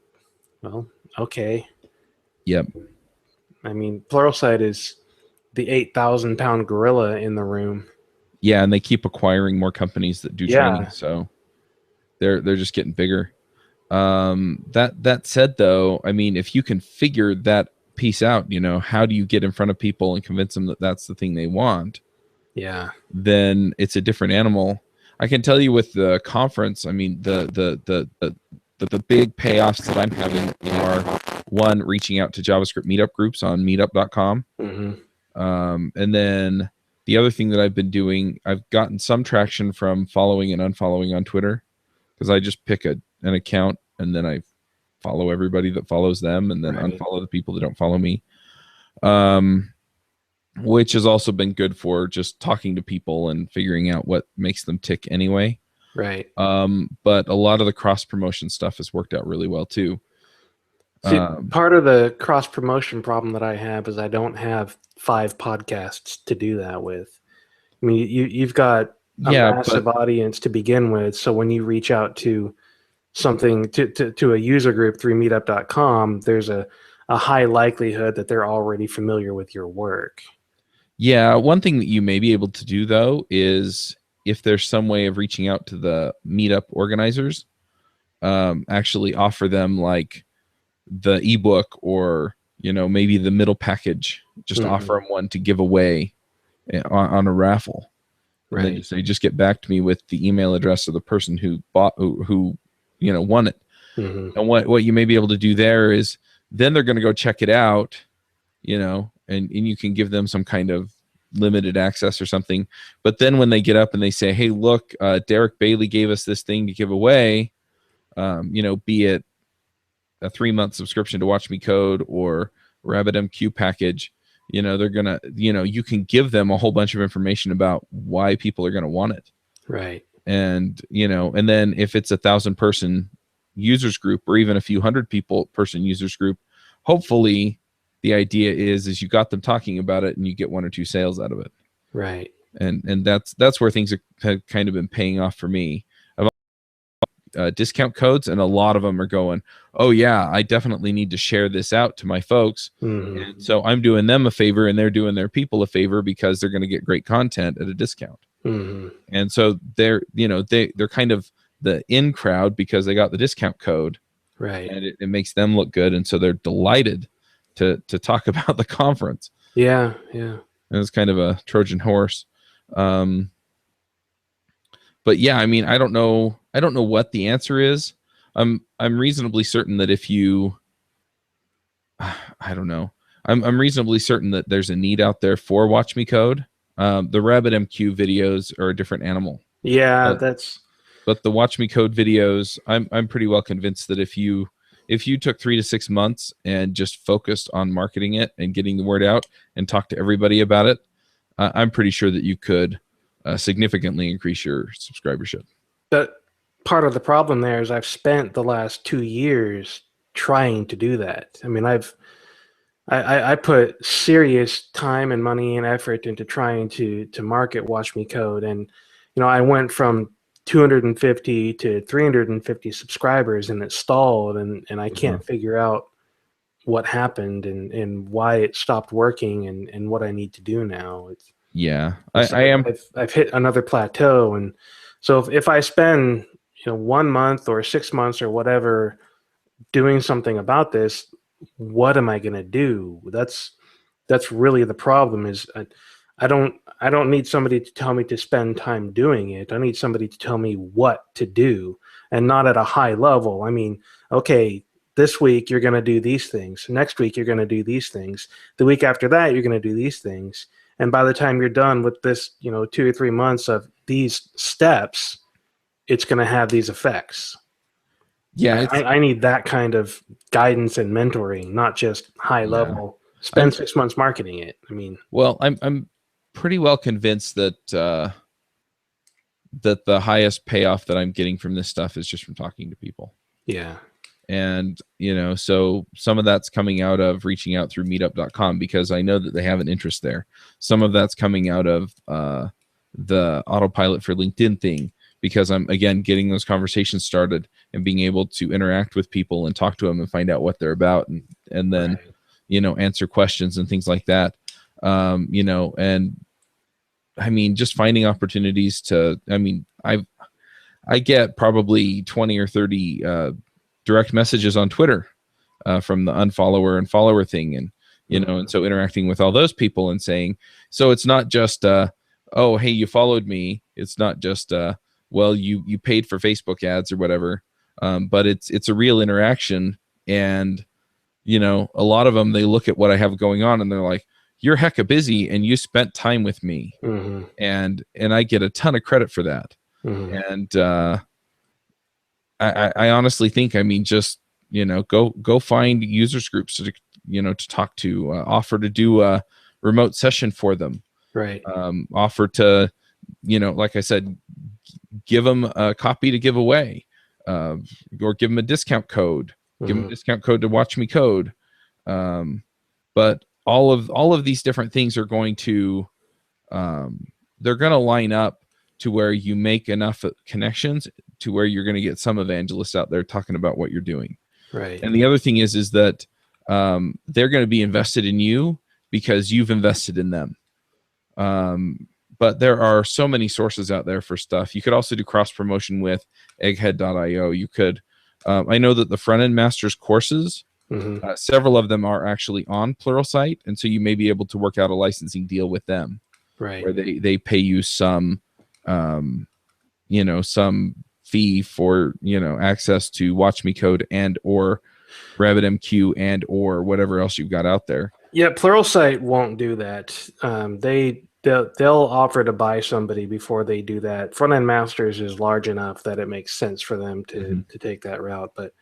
well, okay. Yep. I mean, Pluralsight is the 8,000-pound gorilla in the room. Yeah, and they keep acquiring more companies that do training, so they're just getting bigger. That said, though, I mean, if you can figure that piece out, how do you get in front of people and convince them that that's the thing they want? Yeah. Then it's a different animal. I can tell you with the conference, I mean, the big payoffs that I'm having are, one, reaching out to JavaScript meetup groups on meetup.com. And then the other thing that I've been doing, I've gotten some traction from following and unfollowing on Twitter, because I just pick an account and then I follow everybody that follows them and then unfollow the people that don't follow me, which has also been good for just talking to people and figuring out what makes them tick anyway. Right. But a lot of the cross promotion stuff has worked out really well too. See, part of the cross promotion problem that I have is I don't have 5 podcasts to do that with. I mean, you've got a massive audience to begin with, so when you reach out to something to a user group through meetup.com, there's a high likelihood that they're already familiar with your work. Yeah, one thing that you may be able to do, though, is if there's some way of reaching out to the meetup organizers, actually offer them like the ebook or maybe the middle package, just offer them one to give away on a raffle. Right. And then just get back to me with the email address of the person who bought who won it. And what you may be able to do there is then they're going to go check it out, and you can give them some kind of limited access or something. But then when they get up and they say, hey, look, Derek Bailey gave us this thing to give away, be it a 3-month subscription to Watch Me Code or RabbitMQ package, they're going to, you can give them a whole bunch of information about why people are going to want it. Right. And, and then if it's 1,000-person users group or even a few hundred person users group, hopefully the idea is you got them talking about it and you get 1 or 2 sales out of it. Right. And that's where things have kind of been paying off for me. I've discount codes, and a lot of them are going, oh yeah, I definitely need to share this out to my folks. And so I'm doing them a favor and they're doing their people a favor because they're going to get great content at a discount. And so they're kind of the in crowd because they got the discount code, right? And it makes them look good, and so they're delighted to talk about the conference. Yeah. And it's kind of a Trojan horse. But yeah, I mean, I don't know what the answer is. I'm reasonably certain that if you, I don't know. I'm reasonably certain that there's a need out there for Watch Me Code. The RabbitMQ videos are a different animal. Yeah, but the Watch Me Code videos, I'm pretty well convinced that if you took 3 to 6 months and just focused on marketing it and getting the word out and talk to everybody about it, I'm pretty sure that you could significantly increase your subscribership. But part of the problem there is I've spent the last 2 years trying to do that. I mean, I put serious time and money and effort into trying to market Watch Me Code, and I went from 250 to 350 subscribers, and it stalled, and I can't figure out what happened and why it stopped working and what I need to do now. Yeah, I've hit another plateau, and So if I spend 1 month or 6 months or whatever doing something about this, what am I going to do? That's really the problem. Is I don't need somebody to tell me to spend time doing it. I need somebody to tell me what to do, and not at a high level. I mean, okay, this week you're going to do these things. Next week you're going to do these things. The week after that you're going to do these things. And by the time you're done with this, 2 or 3 months of these steps, it's going to have these effects. Yeah, I need that kind of guidance and mentoring, not just high level. Spend 6 months marketing it. I mean, well, I'm pretty well convinced that that the highest payoff that I'm getting from this stuff is just from talking to people. Yeah. And, so some of that's coming out of reaching out through meetup.com because I know that they have an interest there. Some of that's coming out of the autopilot for LinkedIn thing because I'm, again, getting those conversations started and being able to interact with people and talk to them and find out what they're about and then, answer questions and things like that. And I mean, just finding opportunities to, I get probably 20 or 30 direct messages on Twitter from the unfollower and follower thing. And, and so interacting with all those people and saying, so it's not just, oh, hey, you followed me. It's not just, well, you paid for Facebook ads or whatever. But it's a real interaction. And, a lot of them, they look at what I have going on and they're like, you're hecka busy and you spent time with me. Mm-hmm. And I get a ton of credit for that. Mm-hmm. And I honestly think, just, go find users groups to, to talk to, offer to do a remote session for them. Right. Offer to, like I said, give them a copy to give away, or give them a discount code. Give them a discount code to watch me code. But all of these different things are going to, they're going to line up to where you make enough connections to where you're going to get some evangelists out there talking about what you're doing. Right. And the other thing is that they're going to be invested in you because you've invested in them. But there are so many sources out there for stuff. You could also do cross promotion with egghead.io. You could, I know that the front end masters courses, several of them are actually on Pluralsight. And so you may be able to work out a licensing deal with them. Right. Where they pay you some, some fee for, access to Watch Me Code and or RabbitMQ and or whatever else you've got out there. Yeah, Pluralsight won't do that. They'll offer to buy somebody before they do that. Front End Masters is large enough that it makes sense for them to take that route. But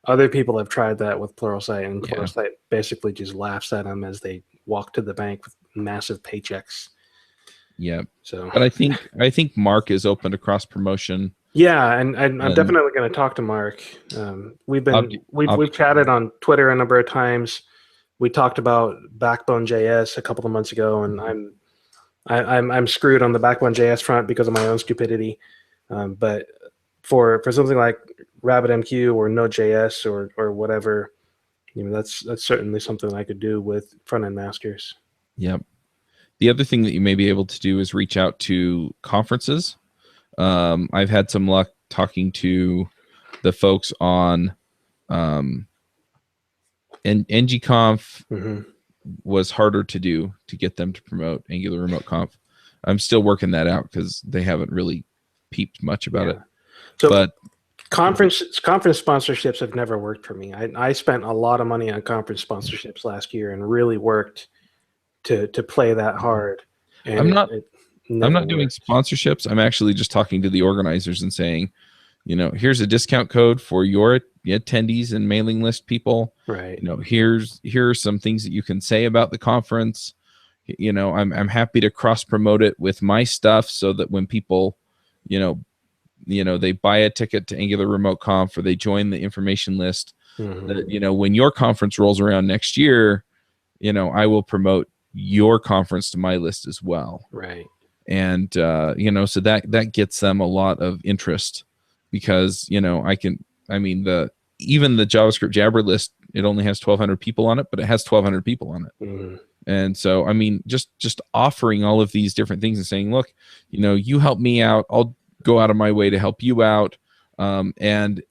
other people have tried that with Pluralsight, and Pluralsight basically just laughs at them as they walk to the bank with massive paychecks. Yeah. So, but I think Mark is open to cross promotion. Yeah, and I'm definitely going to talk to Mark. We've chatted on Twitter a number of times. We talked about Backbone.js a couple of months ago, and I'm screwed on the Backbone.js front because of my own stupidity. But for something like RabbitMQ or Node.js or whatever, that's certainly something I could do with front end masters. Yep. The other thing that you may be able to do is reach out to conferences. I've had some luck talking to the folks on NGConf. Was harder to do to get them to promote Angular Remote Conf. I'm still working that out because they haven't really peeped much about it. So, but conference sponsorships have never worked for me. I spent a lot of money on conference sponsorships last year and really worked to play that hard. And I'm not doing worked. Sponsorships. I'm actually just talking to the organizers and saying, here's a discount code for your attendees and mailing list people. Right. Here are some things that you can say about the conference. I'm happy to cross promote it with my stuff so that when people, they buy a ticket to Angular Remote Conf or they join the information list, that, when your conference rolls around next year, I will promote your conference to my list as well. Right. And, so that gets them a lot of interest because, even the JavaScript Jabber list, it only has 1,200 people on it, but it has 1,200 people on it. And so, just offering all of these different things and saying, look, you help me out. go out of my way to help you out, and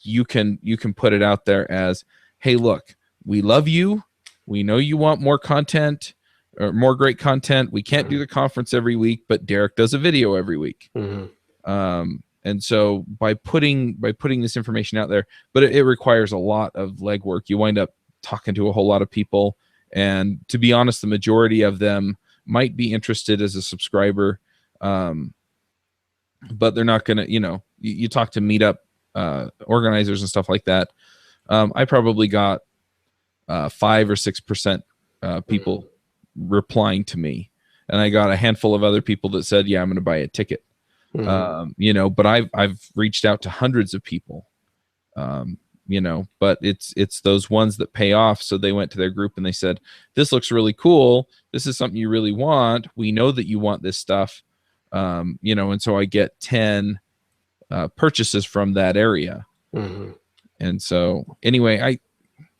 you can put it out there as, hey, look, we love you, we know you want more content or more great content. We can't do the conference every week, but Derek does a video every week. And so by putting this information out there, but it requires a lot of legwork. You wind up talking to a whole lot of people, and to be honest, the majority of them might be interested as a subscriber, but they're not gonna, you talk to meetup organizers and stuff like that. I probably got 5 or 6% people replying to me, and I got a handful of other people that said, yeah, I'm going to buy a ticket. But I've reached out to hundreds of people, but it's those ones that pay off. So they went to their group and they said, this looks really cool, this is something you really want, we know that you want this stuff, and so I get 10 purchases from that area. And so anyway,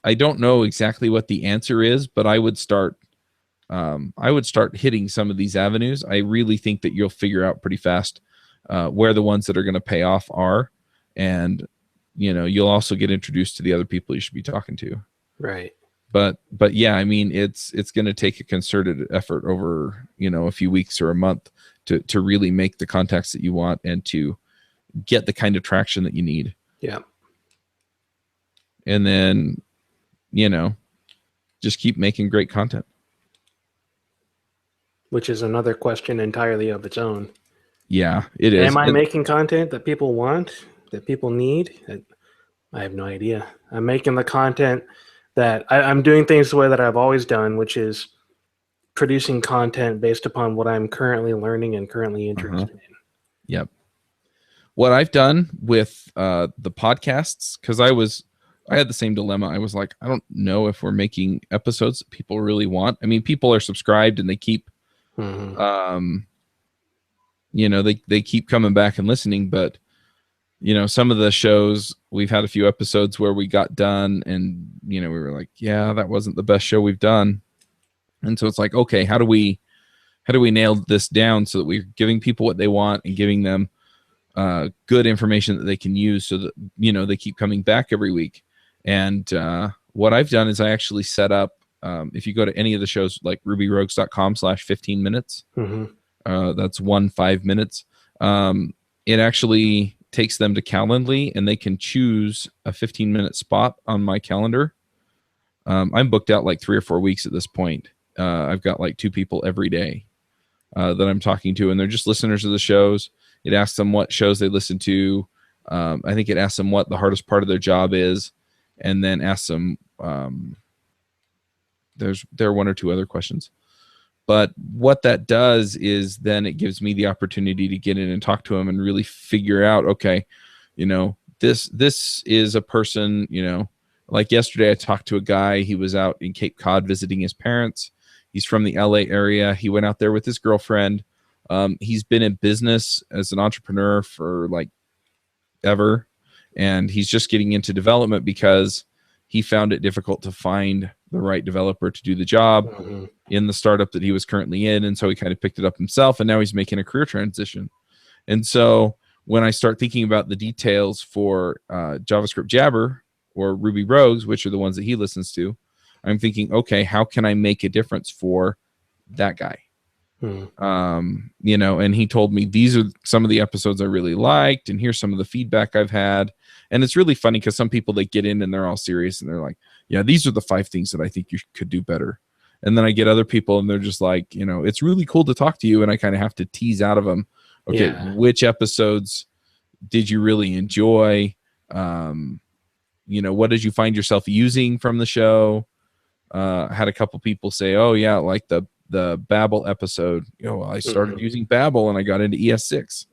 I don't know exactly what the answer is, but I would start hitting some of these avenues. I really think that you'll figure out pretty fast where the ones that are going to pay off are, and you'll also get introduced to the other people you should be talking to. Right. But yeah, I mean, it's going to take a concerted effort over a few weeks or a month to really make the contacts that you want and to get the kind of traction that you need. Yeah. And then just keep making great content. Which is another question entirely of its own. Yeah, it is. Am I making content that people want, that people need? I have no idea. I'm making the content that I'm doing things the way that I've always done, which is producing content based upon what I'm currently learning and currently interested in. Yep. What I've done with the podcasts, because I had the same dilemma. I was like, I don't know if we're making episodes that people really want. I mean, people are subscribed and they keep, they keep coming back and listening. But, some of the shows, we've had a few episodes where we got done and, we were like, yeah, that wasn't the best show we've done. And so it's like, okay, how do we nail this down so that we're giving people what they want and giving them good information that they can use so that, they keep coming back every week. And what I've done is I actually set up, if you go to any of the shows like rubyrogues.com/15 minutes, that's 5 minutes. It actually takes them to Calendly and they can choose a 15-minute spot on my calendar. I'm booked out like 3 or 4 weeks at this point. I've got like 2 people every day that I'm talking to, and they're just listeners of the shows. It asks them what shows they listen to. I think it asks them what the hardest part of their job is, and then asks them, there are 1 or 2 other questions. But what that does is then it gives me the opportunity to get in and talk to them and really figure out, okay, this is a person, like yesterday I talked to a guy. He was out in Cape Cod visiting his parents. He's from the LA area. He went out there with his girlfriend. He's been in business as an entrepreneur for like ever, and he's just getting into development because he found it difficult to find the right developer to do the job in the startup that he was currently in. And so he kind of picked it up himself, and now he's making a career transition. And so when I start thinking about the details for JavaScript Jabber or Ruby Rogues, which are the ones that he listens to, I'm thinking, okay, how can I make a difference for that guy? And he told me these are some of the episodes I really liked, and here's some of the feedback I've had. And it's really funny because some people, they get in and they're all serious and they're like, yeah, these are the 5 things that I think you could do better. And then I get other people and they're just like, it's really cool to talk to you. And I kind of have to tease out of them, okay, which episodes did you really enjoy? What did you find yourself using from the show? I had a couple people say, oh yeah, like the Babel episode, I started using Babel and I got into ES6.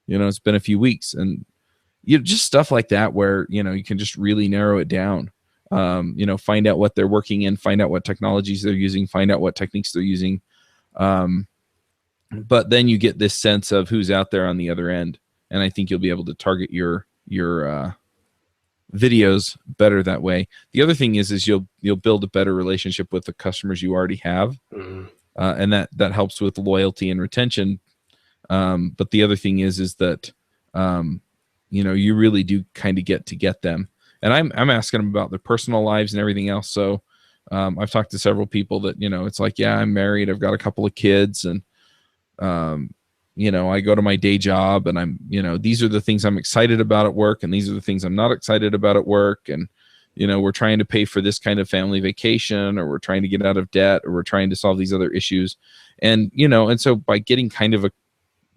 It's been a few weeks, and just stuff like that where you can just really narrow it down. Find out what they're working in, find out what technologies they're using, find out what techniques they're using. But then you get this sense of who's out there on the other end, and I think you'll be able to target your videos better that way. The other thing is you'll build a better relationship with the customers you already have, and that helps with loyalty and retention. But the other thing is that you really do kind of get them. And I'm asking them about their personal lives and everything else. So I've talked to several people that, it's like, yeah, I'm married, I've got a couple of kids, and I go to my day job, and I'm, these are the things I'm excited about at work, and these are the things I'm not excited about at work. And, we're trying to pay for this kind of family vacation, or we're trying to get out of debt, or we're trying to solve these other issues. And, and so by getting kind of a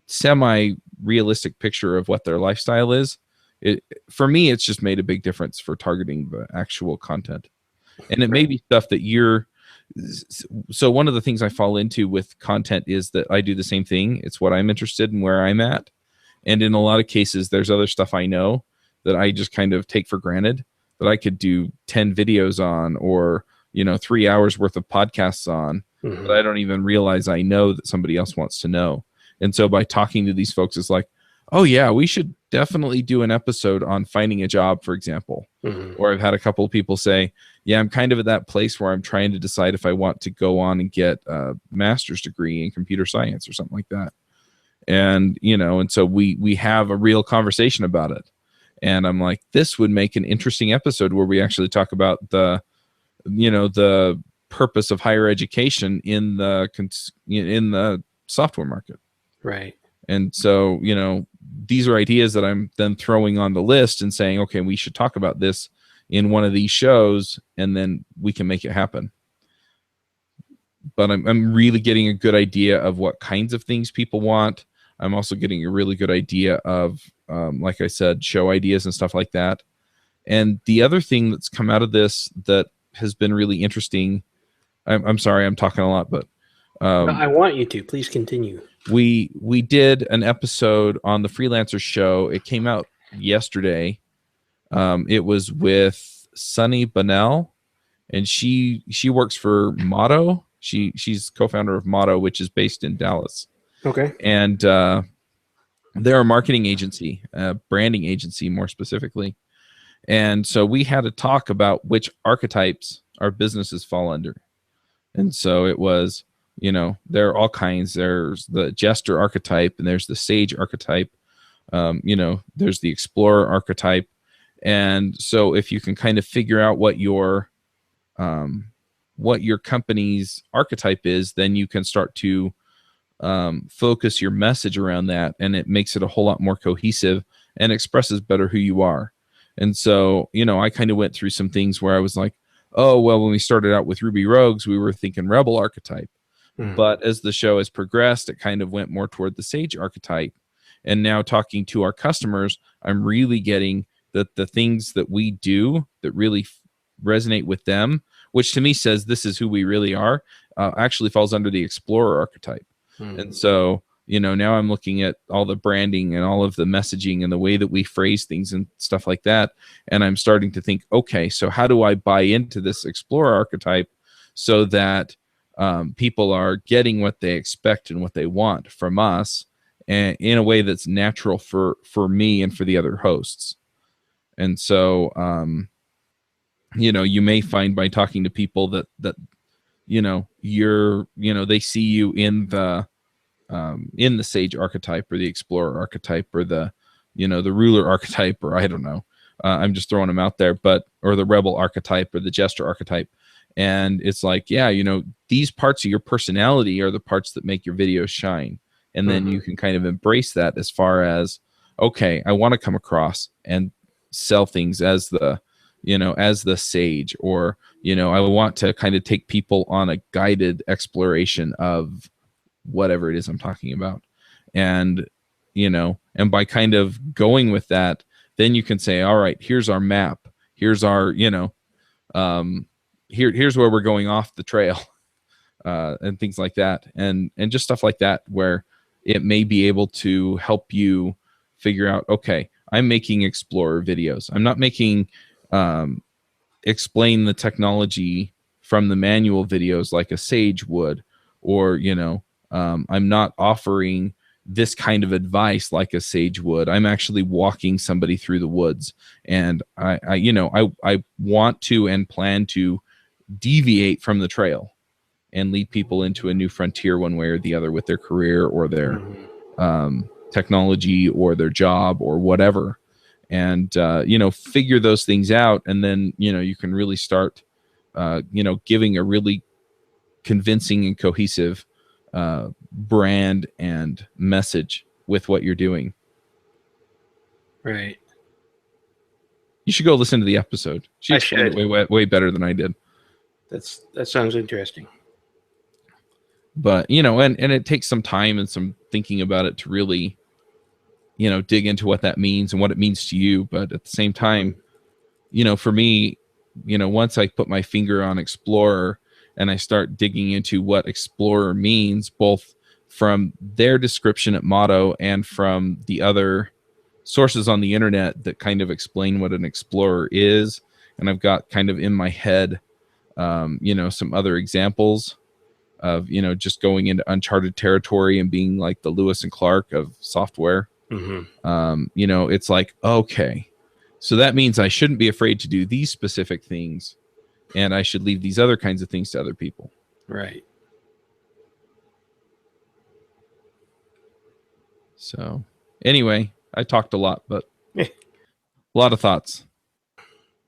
semi-realistic picture of what their lifestyle is, for me, it's just made a big difference for targeting the actual content. And it may be stuff that so one of the things I fall into with content is that I do the same thing. It's what I'm interested in, where I'm at. And in a lot of cases, there's other stuff I know that I just kind of take for granted that I could do 10 videos on, or, 3 hours worth of podcasts on, that I don't even realize I know that somebody else wants to know. And so by talking to these folks, it's like, oh yeah, we should definitely do an episode on finding a job, for example. Or I've had a couple of people say, yeah, I'm kind of at that place where I'm trying to decide if I want to go on and get a master's degree in computer science or something like that. And, and so we have a real conversation about it. And I'm like, this would make an interesting episode where we actually talk about the purpose of higher education in the software market. Right. And so, these are ideas that I'm then throwing on the list and saying, okay, we should talk about this in one of these shows, and then we can make it happen. But I'm really getting a good idea of what kinds of things people want. I'm also getting a really good idea of, like I said, show ideas and stuff like that. And the other thing that's come out of this that has been really interesting, I'm sorry, I'm talking a lot, but no, I want you to. Please continue. We did an episode on the Freelancer Show. It came out yesterday. It was with Sunny Bunnell, and she works for Motto. She's co-founder of Motto, which is based in Dallas. Okay. And they're a marketing agency, branding agency more specifically. And so we had a talk about which archetypes our businesses fall under. And so it was, there are all kinds. There's the jester archetype, and there's the sage archetype. There's the explorer archetype. And so if you can kind of figure out what your company's archetype is, then you can start to focus your message around that, and it makes it a whole lot more cohesive and expresses better who you are. And so, I kind of went through some things where I was like, oh, well, when we started out with Ruby Rogues, we were thinking rebel archetype. But as the show has progressed, it kind of went more toward the sage archetype. And now talking to our customers, I'm really getting that the things that we do that really resonate with them, which to me says this is who we really are, actually falls under the explorer archetype. And so, now I'm looking at all the branding and all of the messaging and the way that we phrase things and stuff like that. And I'm starting to think, okay, so how do I buy into this explorer archetype so that people are getting what they expect and what they want from us, and in a way that's natural for me and for the other hosts. And so, you may find by talking to people that they see you in the sage archetype, or the explorer archetype, or the ruler archetype, or I don't know. I'm just throwing them out there, or the rebel archetype, or the jester archetype. And it's like, yeah, these parts of your personality are the parts that make your videos shine. And then you can kind of embrace that as far as, okay, I want to come across and sell things as the sage, or, I want to kind of take people on a guided exploration of whatever it is I'm talking about. And, and by kind of going with that, then you can say, all right, here's our map. Here's our, here's where we're going off the trail, and things like that. And just stuff like that, where it may be able to help you figure out, okay, I'm making explorer videos. I'm not making, explain the technology from the manual videos like a sage would, or, I'm not offering this kind of advice like a sage would. I'm actually walking somebody through the woods, and I want to and plan to deviate from the trail and lead people into a new frontier one way or the other with their career or their technology or their job or whatever, and figure those things out, and then you can really start giving a really convincing and cohesive brand and message with what you're doing. Right. You should go listen to the episode. She explained it way better than I did. That sounds interesting. But and it takes some time and some thinking about it to really dig into what that means and what it means to you. But at the same time, for me, once I put my finger on Explorer and I start digging into what Explorer means, both from their description at Motto and from the other sources on the internet that kind of explain what an Explorer is, and I've got kind of in my head some other examples of just going into uncharted territory and being like the Lewis and Clark of software. It's like, okay, so that means I shouldn't be afraid to do these specific things, and I should leave these other kinds of things to other people. Right. So anyway, I talked a lot, but a lot of thoughts.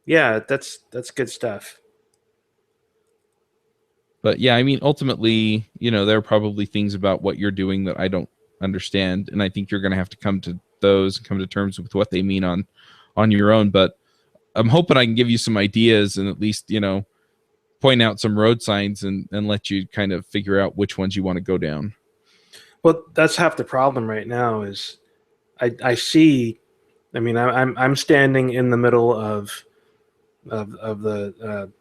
Yeah, that's good stuff. But yeah, I mean, ultimately, there are probably things about what you're doing that I don't understand, and I think you're going to have to come to those and come to terms with what they mean on your own. But I'm hoping I can give you some ideas and at least point out some road signs and let you kind of figure out which ones you want to go down. Well, that's half the problem right now is I see. I mean, I'm standing in the middle of the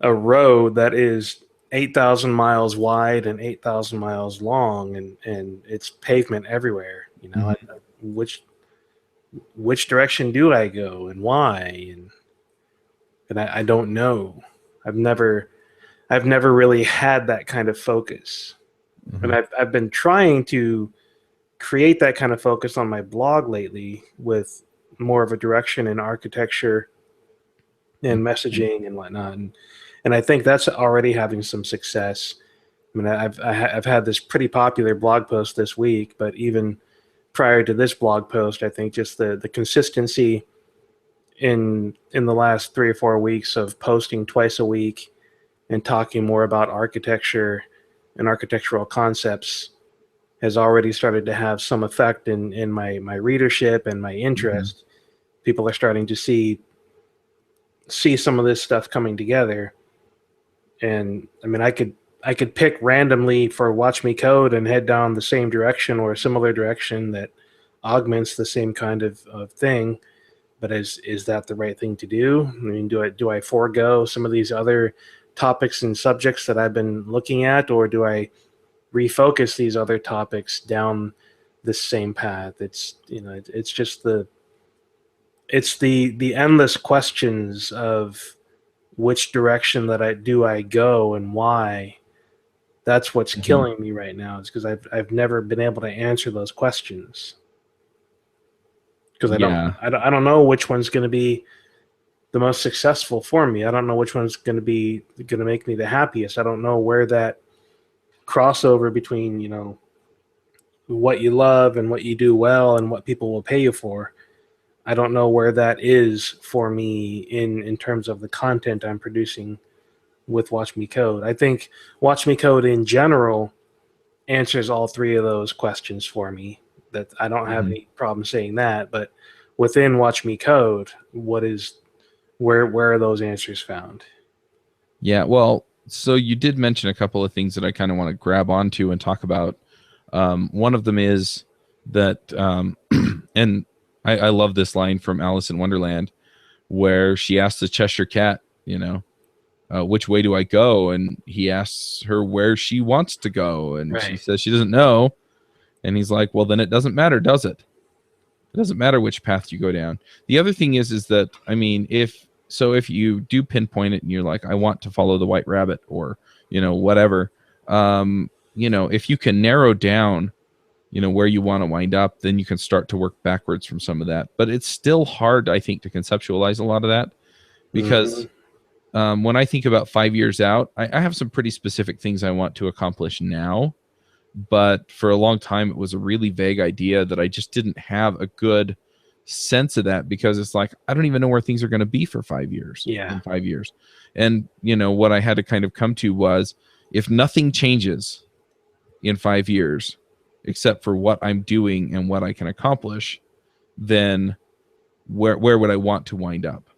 a road that is 8,000 miles wide and 8,000 miles long, and it's pavement everywhere. Which direction do I go and why? And I don't know. I've never really had that kind of focus. And I've been trying to create that kind of focus on my blog lately with more of a direction in architecture and messaging and whatnot. And I think that's already having some success. I mean, I've had this pretty popular blog post this week, but even prior to this blog post, I think just the consistency in the last 3 or 4 weeks of posting twice a week and talking more about architecture and architectural concepts has already started to have some effect in my readership and my interest. People are starting to see some of this stuff coming together. And I mean, I could pick randomly for Watch Me Code and head down the same direction or a similar direction that augments the same kind of thing. But is that the right thing to do? I mean, do I forego some of these other topics and subjects that I've been looking at, or do I refocus these other topics down this same path? It's it's just the endless questions of which direction that I go and why. That's what's killing me right now, is because I've never been able to answer those questions, because I don't know which one's going to be the most successful for me. I don't know which one's going to make me the happiest. I don't know where that crossover between what you love and what you do well and what people will pay you for. I don't know where that is for me in terms of the content I'm producing with Watch Me Code. I think Watch Me Code in general answers all three of those questions for me. That I don't have any problem saying that, but within Watch Me Code, where are those answers found? Yeah, well, so you did mention a couple of things that I kind of want to grab onto and talk about. One of them is that, and I love this line from Alice in Wonderland, where she asks the Cheshire Cat, which way do I go? And he asks her where she wants to go. And she says she doesn't know. And he's like, well, then it doesn't matter, does it? It doesn't matter which path you go down. The other thing is that, I mean, if you do pinpoint it and you're like, I want to follow the white rabbit or, whatever, if you can narrow down, where you want to wind up, then you can start to work backwards from some of that. But it's still hard, I think, to conceptualize a lot of that, because when I think about 5 years out, I have some pretty specific things I want to accomplish now. but for a long time it was a really vague idea that I just didn't have a good sense of that, because it's like I don't even know where things are going to be for 5 years. Yeah. In 5 years. And what I had to kind of come to was, if nothing changes in 5 years except for what I'm doing and what I can accomplish, then where would I want to wind up?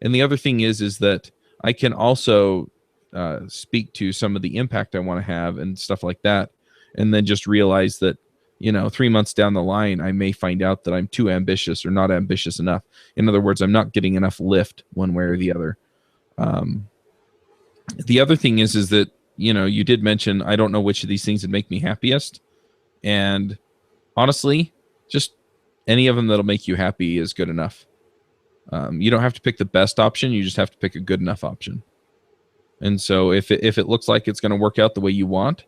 And the other thing is that I can also speak to some of the impact I want to have and stuff like that, and then just realize that 3 months down the line I may find out that I'm too ambitious or not ambitious enough. In other words, I'm not getting enough lift one way or the other. The other thing is that you did mention, I don't know which of these things would make me happiest, and honestly, just any of them that'll make you happy is good enough. You don't have to pick the best option. You just have to pick a good enough option. And so if it looks like it's going to work out the way you want,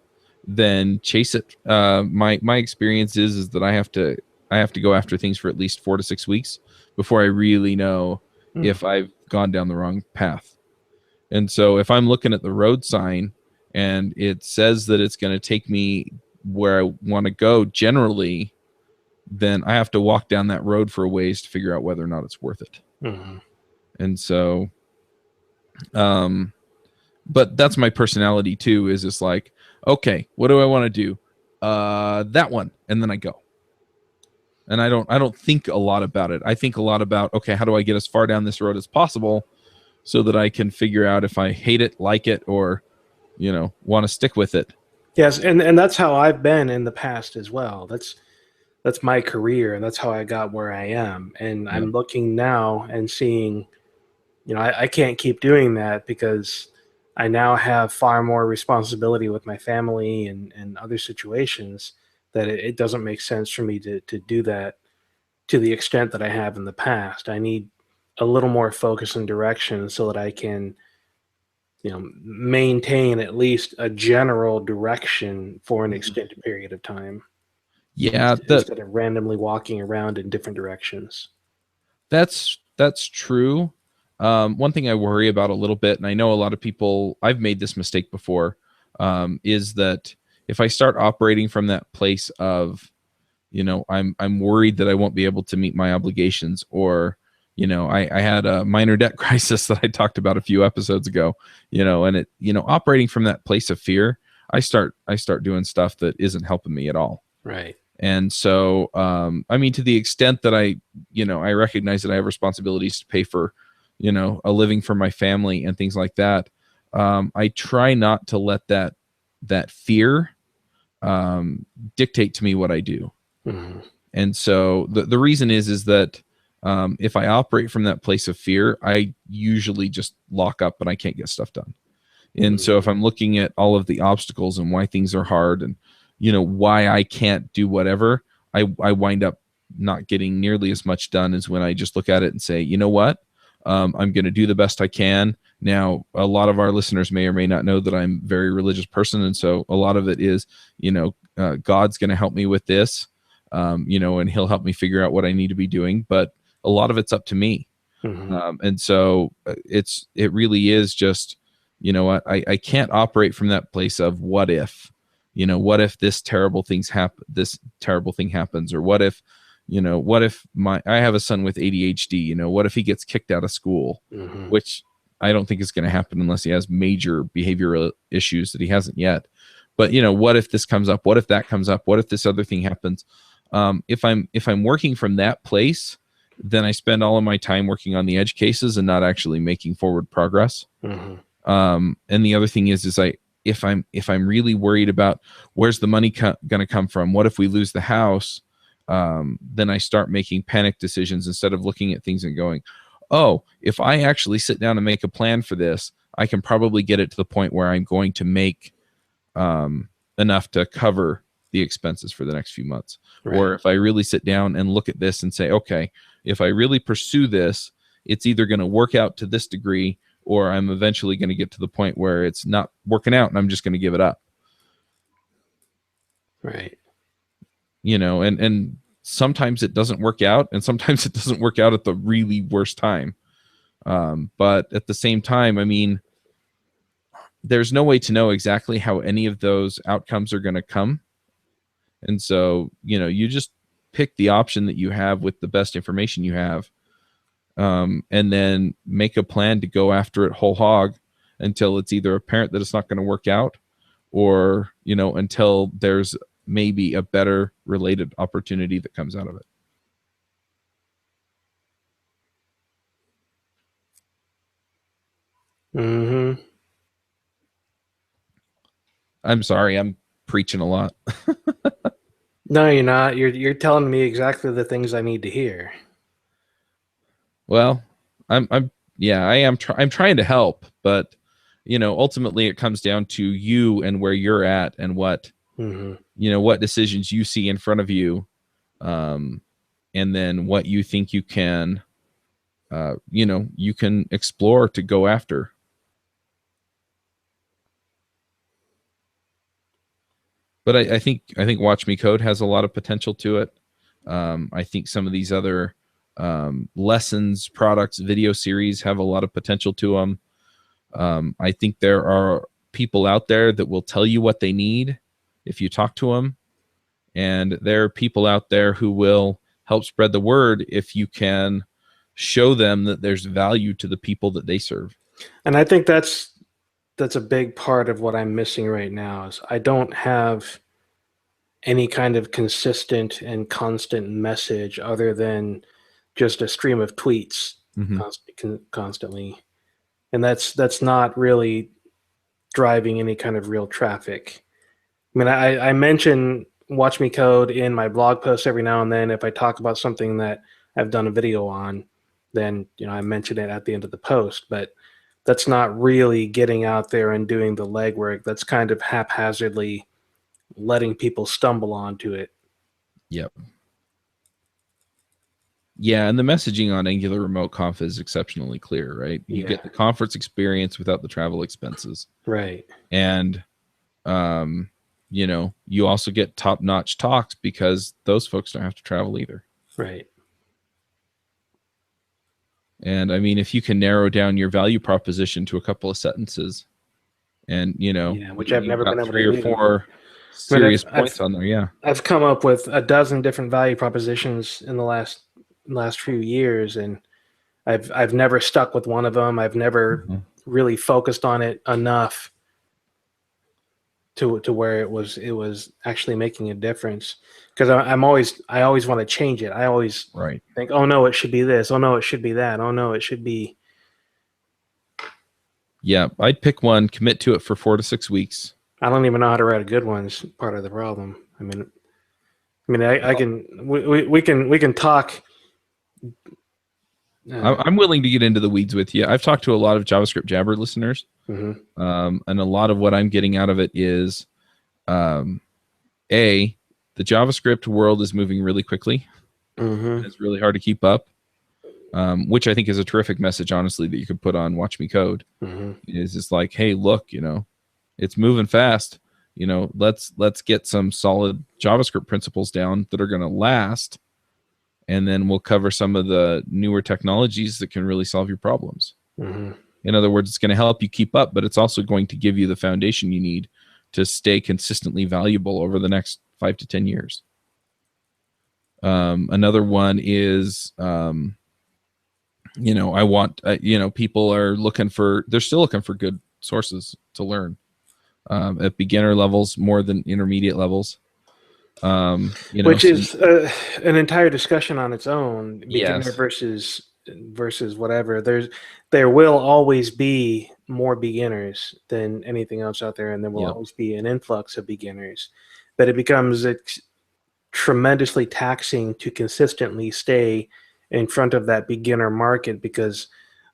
then chase it. My experience is that I have to go after things for at least 4 to 6 weeks before I really know if I've gone down the wrong path. And so if I'm looking at the road sign and it says that it's going to take me where I want to go generally, then I have to walk down that road for a ways to figure out whether or not it's worth it. Mm-hmm. And so, but that's my personality too, is it's like, okay, what do I want to do? That one. And then I go. And I don't think a lot about it. I think a lot about, okay, how do I get as far down this road as possible so that I can figure out if I hate it, like it, or, want to stick with it. Yes. And that's how I've been in the past as well. That's my career, and that's how I got where I am. And yeah. I'm looking now and seeing, I can't keep doing that because I now have far more responsibility with my family and other situations, that it doesn't make sense for me to do that to the extent that I have in the past. I need a little more focus and direction so that I can, maintain at least a general direction for an extended period of time. Yeah, instead of randomly walking around in different directions. That's true. One thing I worry about a little bit, and I know a lot of people, I've made this mistake before, is that if I start operating from that place of, I'm worried that I won't be able to meet my obligations, or, I had a minor debt crisis that I talked about a few episodes ago, and it, operating from that place of fear, I start doing stuff that isn't helping me at all. Right. And so, to the extent that I recognize that I have responsibilities to pay for, a living for my family and things like that. I try not to let that fear dictate to me what I do. Mm-hmm. And so the reason is that if I operate from that place of fear, I usually just lock up and I can't get stuff done. And so if I'm looking at all of the obstacles and why things are hard and why I can't do whatever, I wind up not getting nearly as much done as when I just look at it and say, you know what, I'm going to do the best I can. Now, a lot of our listeners may or may not know that I'm a very religious person, and so a lot of it is, God's going to help me with this, and He'll help me figure out what I need to be doing. But a lot of it's up to me, and so it really is just, I can't operate from that place of what if. What if this terrible thing happens, or what if, I have a son with ADHD, what if he gets kicked out of school, which I don't think is going to happen unless he has major behavioral issues that he hasn't yet. But, what if this comes up? What if that comes up? What if this other thing happens? If I'm working from that place, then I spend all of my time working on the edge cases and not actually making forward progress. And the other thing is if I'm really worried about where's the money going to come from, what if we lose the house, then I start making panic decisions instead of looking at things and going, oh, if I actually sit down and make a plan for this, I can probably get it to the point where I'm going to make enough to cover the expenses for the next few months. Right. Or if I really sit down and look at this and say, okay, if I really pursue this, it's either going to work out to this degree, or I'm eventually going to get to the point where it's not working out and I'm just going to give it up. Right. And sometimes it doesn't work out, and sometimes it doesn't work out at the really worst time. But at the same time, there's no way to know exactly how any of those outcomes are going to come. And so, you just pick the option that you have with the best information you have, and then make a plan to go after it whole hog until it's either apparent that it's not going to work out, or, until there's maybe a better related opportunity that comes out of it. Mm-hmm. I'm sorry, I'm preaching a lot. No, you're not. You're telling me exactly the things I need to hear. Well, I'm I am. I'm trying to help, but ultimately it comes down to you and where you're at and what what decisions you see in front of you, and then what you think you can, you can explore to go after. But I think Watch Me Code has a lot of potential to it. I think some of these other lessons, products, video series have a lot of potential to them. I think there are people out there that will tell you what they need if you talk to them. And there are people out there who will help spread the word if you can show them that there's value to the people that they serve. And I think that's a big part of what I'm missing right now is I don't have any kind of consistent and constant message other than just a stream of tweets constantly. And that's not really driving any kind of real traffic. I mean, I mention Watch Me Code in my blog posts every now and then. If I talk about something that I've done a video on, then I mention it at the end of the post. But that's not really getting out there and doing the legwork. That's kind of haphazardly letting people stumble onto it. Yep. Yeah, and the messaging on Angular Remote Conf is exceptionally clear, right? You get the conference experience without the travel expenses. Right. And, you also get top-notch talks because those folks don't have to travel either. Right. And, I mean, if you can narrow down your value proposition to a couple of sentences and, which I've never been able to do. 3 or 4 serious points on there, yeah. I've come up with a dozen different value propositions in the last few years, and I've never stuck with one of them. I've never really focused on it enough to where it was actually making a difference. Because I always want to change it. I always think, oh no, it should be this. Oh no, it should be that. Oh no, it should be. Yeah, I'd pick one, commit to it for 4 to 6 weeks. I don't even know how to write a good one. Is part of the problem. I mean, I can we can talk. I'm willing to get into the weeds with you. I've talked to a lot of JavaScript Jabber listeners, and a lot of what I'm getting out of it is, the JavaScript world is moving really quickly. It's really hard to keep up, which I think is a terrific message, honestly, that you could put on Watch Me Code. It's just like, hey, look, it's moving fast. Let's get some solid JavaScript principles down that are going to last. And then we'll cover some of the newer technologies that can really solve your problems. In other words, it's going to help you keep up, but it's also going to give you the foundation you need to stay consistently valuable over the next 5 to 10 years. Another one is, I want, people are they're still looking for good sources to learn at beginner levels more than intermediate levels. Which is an entire discussion on its own. Beginner versus whatever. There will always be more beginners than anything else out there, and there will always be an influx of beginners. But it becomes tremendously taxing to consistently stay in front of that beginner market, because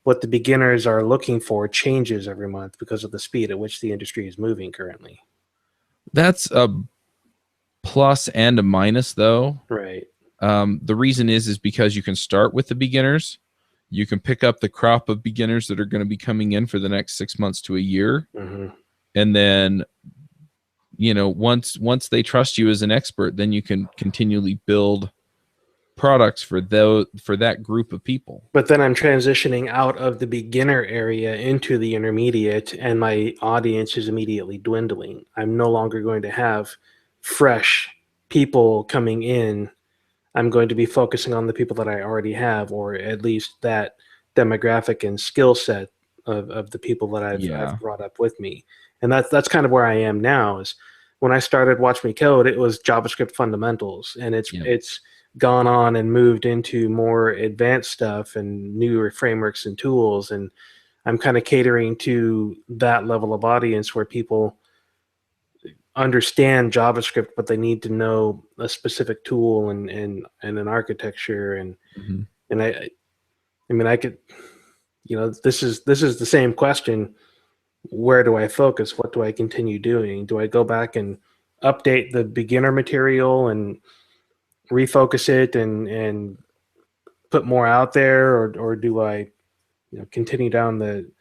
what the beginners are looking for changes every month because of the speed at which the industry is moving currently. That's a plus and a minus, though. Right. The reason is because you can start with the beginners. You can pick up the crop of beginners that are going to be coming in for the next 6 months to a year. And then, once they trust you as an expert, then you can continually build products for that group of people. But then I'm transitioning out of the beginner area into the intermediate, and my audience is immediately dwindling. I'm no longer going to have fresh people coming in, I'm going to be focusing on the people that I already have, or at least that demographic and skill set of the people that I've brought up with me. And that's kind of where I am now. Is when I started Watch Me Code, it was JavaScript fundamentals, and it's gone on and moved into more advanced stuff and newer frameworks and tools. And I'm kind of catering to that level of audience where people understand JavaScript, but they need to know a specific tool and an architecture. And and I mean, I could, this is the same question. Where do I focus? What do I continue doing? Do I go back and update the beginner material and refocus it and put more out there, or do I continue down the,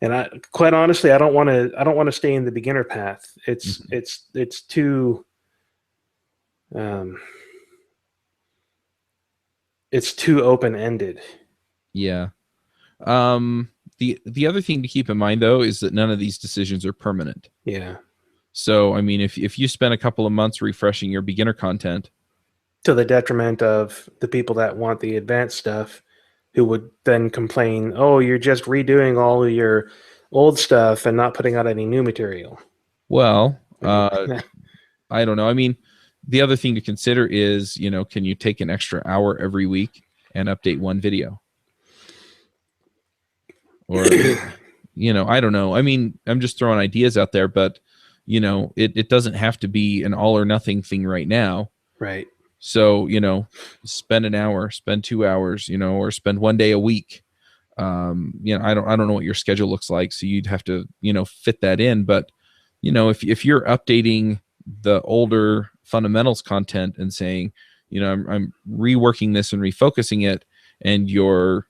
and I quite honestly I don't want to stay in the beginner path. It's too it's too open-ended. Yeah. The other thing to keep in mind, though, is that none of these decisions are permanent. Yeah. So, I mean, if you spend a couple of months refreshing your beginner content, to the detriment of the people that want the advanced stuff, who would then complain, oh, you're just redoing all of your old stuff and not putting out any new material. Well, I don't know. I mean, the other thing to consider is, can you take an extra hour every week and update one video? Or, I don't know. I mean, I'm just throwing ideas out there, but, it doesn't have to be an all or nothing thing right now. Right. So, spend an hour, spend 2 hours, or spend one day a week. I don't know what your schedule looks like, so you'd have to, fit that in. But, if you're updating the older fundamentals content and saying, I'm reworking this and refocusing it, and your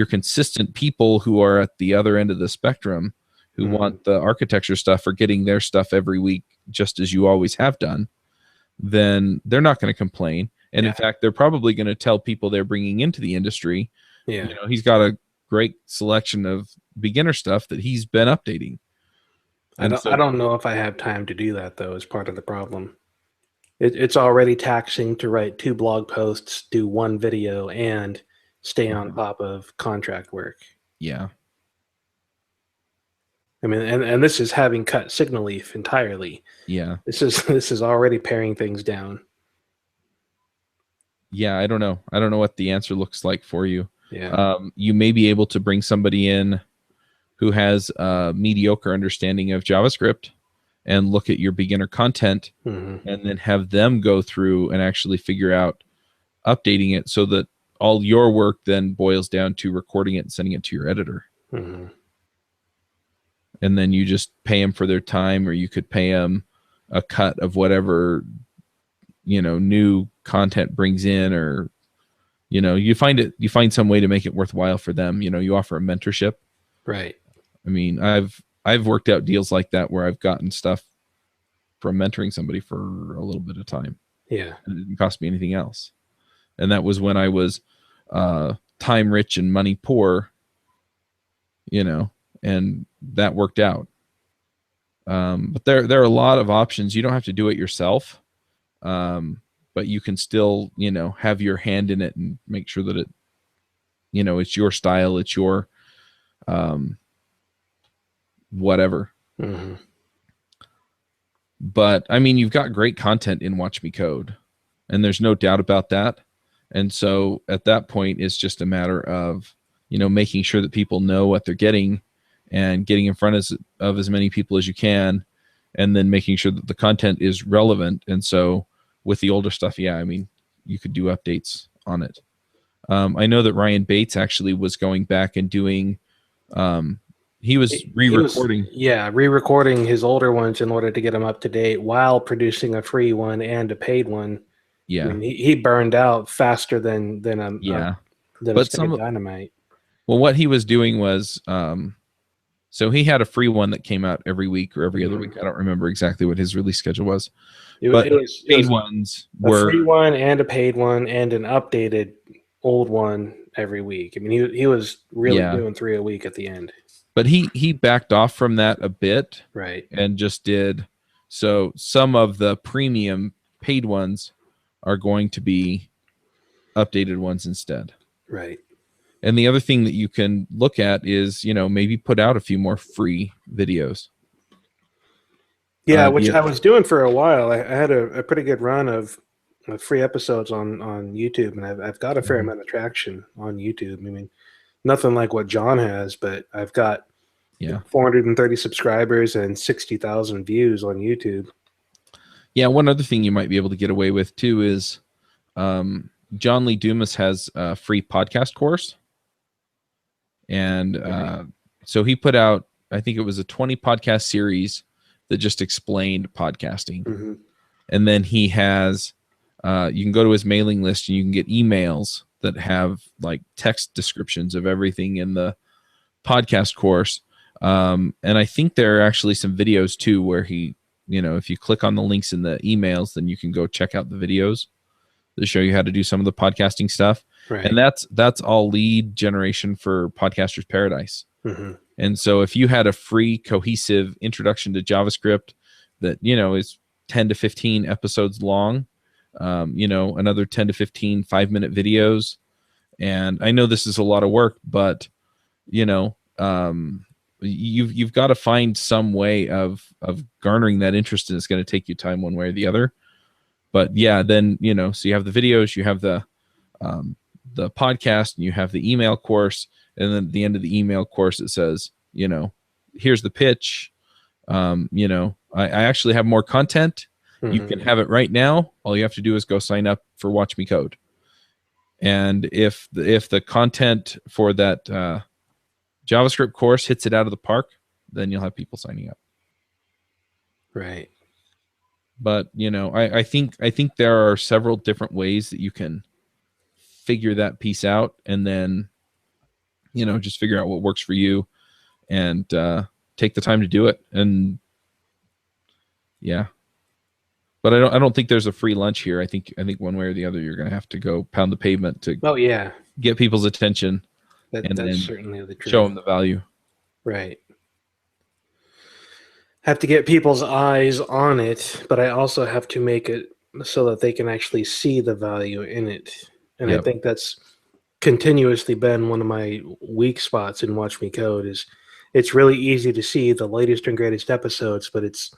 consistent people who are at the other end of the spectrum, who want the architecture stuff, are getting their stuff every week, just as you always have done, then they're not going to complain. And in fact, they're probably going to tell people they're bringing into the industry, he's got a great selection of beginner stuff that he's been updating. I don't know if I have time to do that, though, is part of the problem. It's already taxing to write 2 blog posts, do 1 video, and stay on top of contract work. Yeah. I mean, and this is having cut Signal Leaf entirely. Yeah. This is already paring things down. Yeah, I don't know. I don't know what the answer looks like for you. Yeah. You may be able to bring somebody in who has a mediocre understanding of JavaScript and look at your beginner content, and then have them go through and actually figure out updating it, so that all your work then boils down to recording it and sending it to your editor. And then you just pay them for their time, or you could pay them a cut of whatever, new content brings in, or, you find some way to make it worthwhile for them. You offer a mentorship. Right. I mean, I've worked out deals like that where I've gotten stuff from mentoring somebody for a little bit of time. Yeah. And it didn't cost me anything else. And that was when I was time rich and money poor, and that worked out. But there are a lot of options. You don't have to do it yourself, but you can still, have your hand in it and make sure that it, it's your style, it's your whatever. But I mean, you've got great content in Watch Me Code, and there's no doubt about that. And so at that point, it's just a matter of, making sure that people know what they're getting, and getting in front of as many people as you can, and then making sure that the content is relevant. And so with the older stuff, I mean, you could do updates on it. I know that Ryan Bates actually was going back and doing, he was re-recording. Re-recording his older ones in order to get them up to date while producing a free one and a paid one. Yeah. I mean, he burned out faster than a stick of dynamite. Well, what he was doing was, so he had a free one that came out every week or every other week. I don't remember exactly what his release schedule was. It was paid ones were a free one and a paid one and an updated old one every week. I mean, he was really doing 3 a week at the end. But he backed off from that a bit, right? And just did, so some of the premium paid ones are going to be updated ones instead. Right. And the other thing that you can look at is, maybe put out a few more free videos. Yeah, which I was doing for a while. I had a pretty good run of free episodes on YouTube, and I've got a fair amount of traction on YouTube. I mean, nothing like what John has, but I've got 430 subscribers and 60,000 views on YouTube. Yeah, one other thing you might be able to get away with too is John Lee Dumas has a free podcast course. And so he put out, I think it was a 20 podcast series that just explained podcasting. Mm-hmm. And then he has, you can go to his mailing list and you can get emails that have like text descriptions of everything in the podcast course. And I think there are actually some videos too where he, if you click on the links in the emails, then you can go check out the videos that show you how to do some of the podcasting stuff. Right. And that's all lead generation for Podcaster's Paradise. Mm-hmm. And so if you had a free cohesive introduction to JavaScript that, is 10 to 15 episodes long, another 10 to 15 5-minute videos. And I know this is a lot of work, but, you've got to find some way of garnering that interest, and it's going to take you time one way or the other. But yeah, then, so you have the videos, you have the podcast, and you have the email course. And then at the end of the email course, it says, here's the pitch. I actually have more content. Mm-hmm. You can have it right now. All you have to do is go sign up for Watch Me Code. And if the content for that JavaScript course hits it out of the park, then you'll have people signing up. Right. But, I think there are several different ways that you can figure that piece out, and then, just figure out what works for you and take the time to do it. And yeah. But I don't think there's a free lunch here. I think one way or the other, you're going to have to go pound the pavement to get people's attention and that's then certainly the truth. Show them the value. Right. Have to get people's eyes on it, but I also have to make it so that they can actually see the value in it. And I think that's continuously been one of my weak spots in Watch Me Code. Is it's really easy to see the latest and greatest episodes, but it's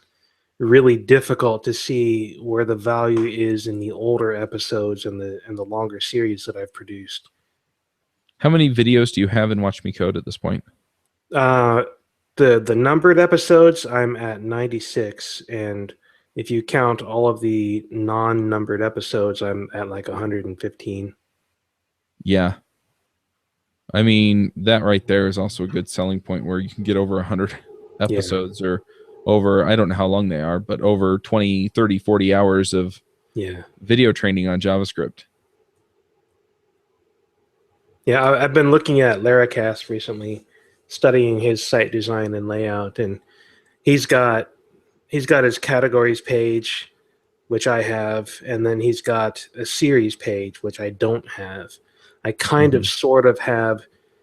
really difficult to see where the value is in the older episodes and the longer series that I've produced. How many videos do you have in Watch Me Code at this point? The numbered episodes, I'm at 96, and if you count all of the non-numbered episodes, I'm at like 115. Yeah. I mean, that right there is also a good selling point where you can get over 100 episodes or over, I don't know how long they are, but over 20, 30, 40 hours of video training on JavaScript. Yeah, I've been looking at Laracast recently, studying his site design and layout, and he's got his categories page, which I have, and then he's got a series page, which I don't have. I kind of sort of have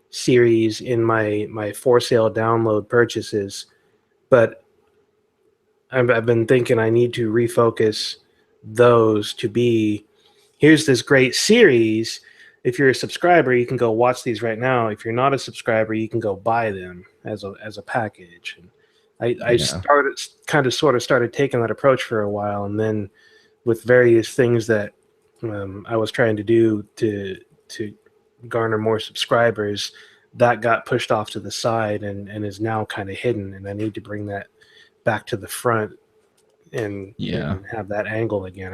series in my for sale download purchases, but I've been thinking I need to refocus those to be, here's this great series. If you're a subscriber, you can go watch these right now. If you're not a subscriber, you can go buy them as a package. And I started taking that approach for a while, and then with various things that I was trying to do to garner more subscribers, that got pushed off to the side and is now kind of hidden. And I need to bring that back to the front and have that angle again.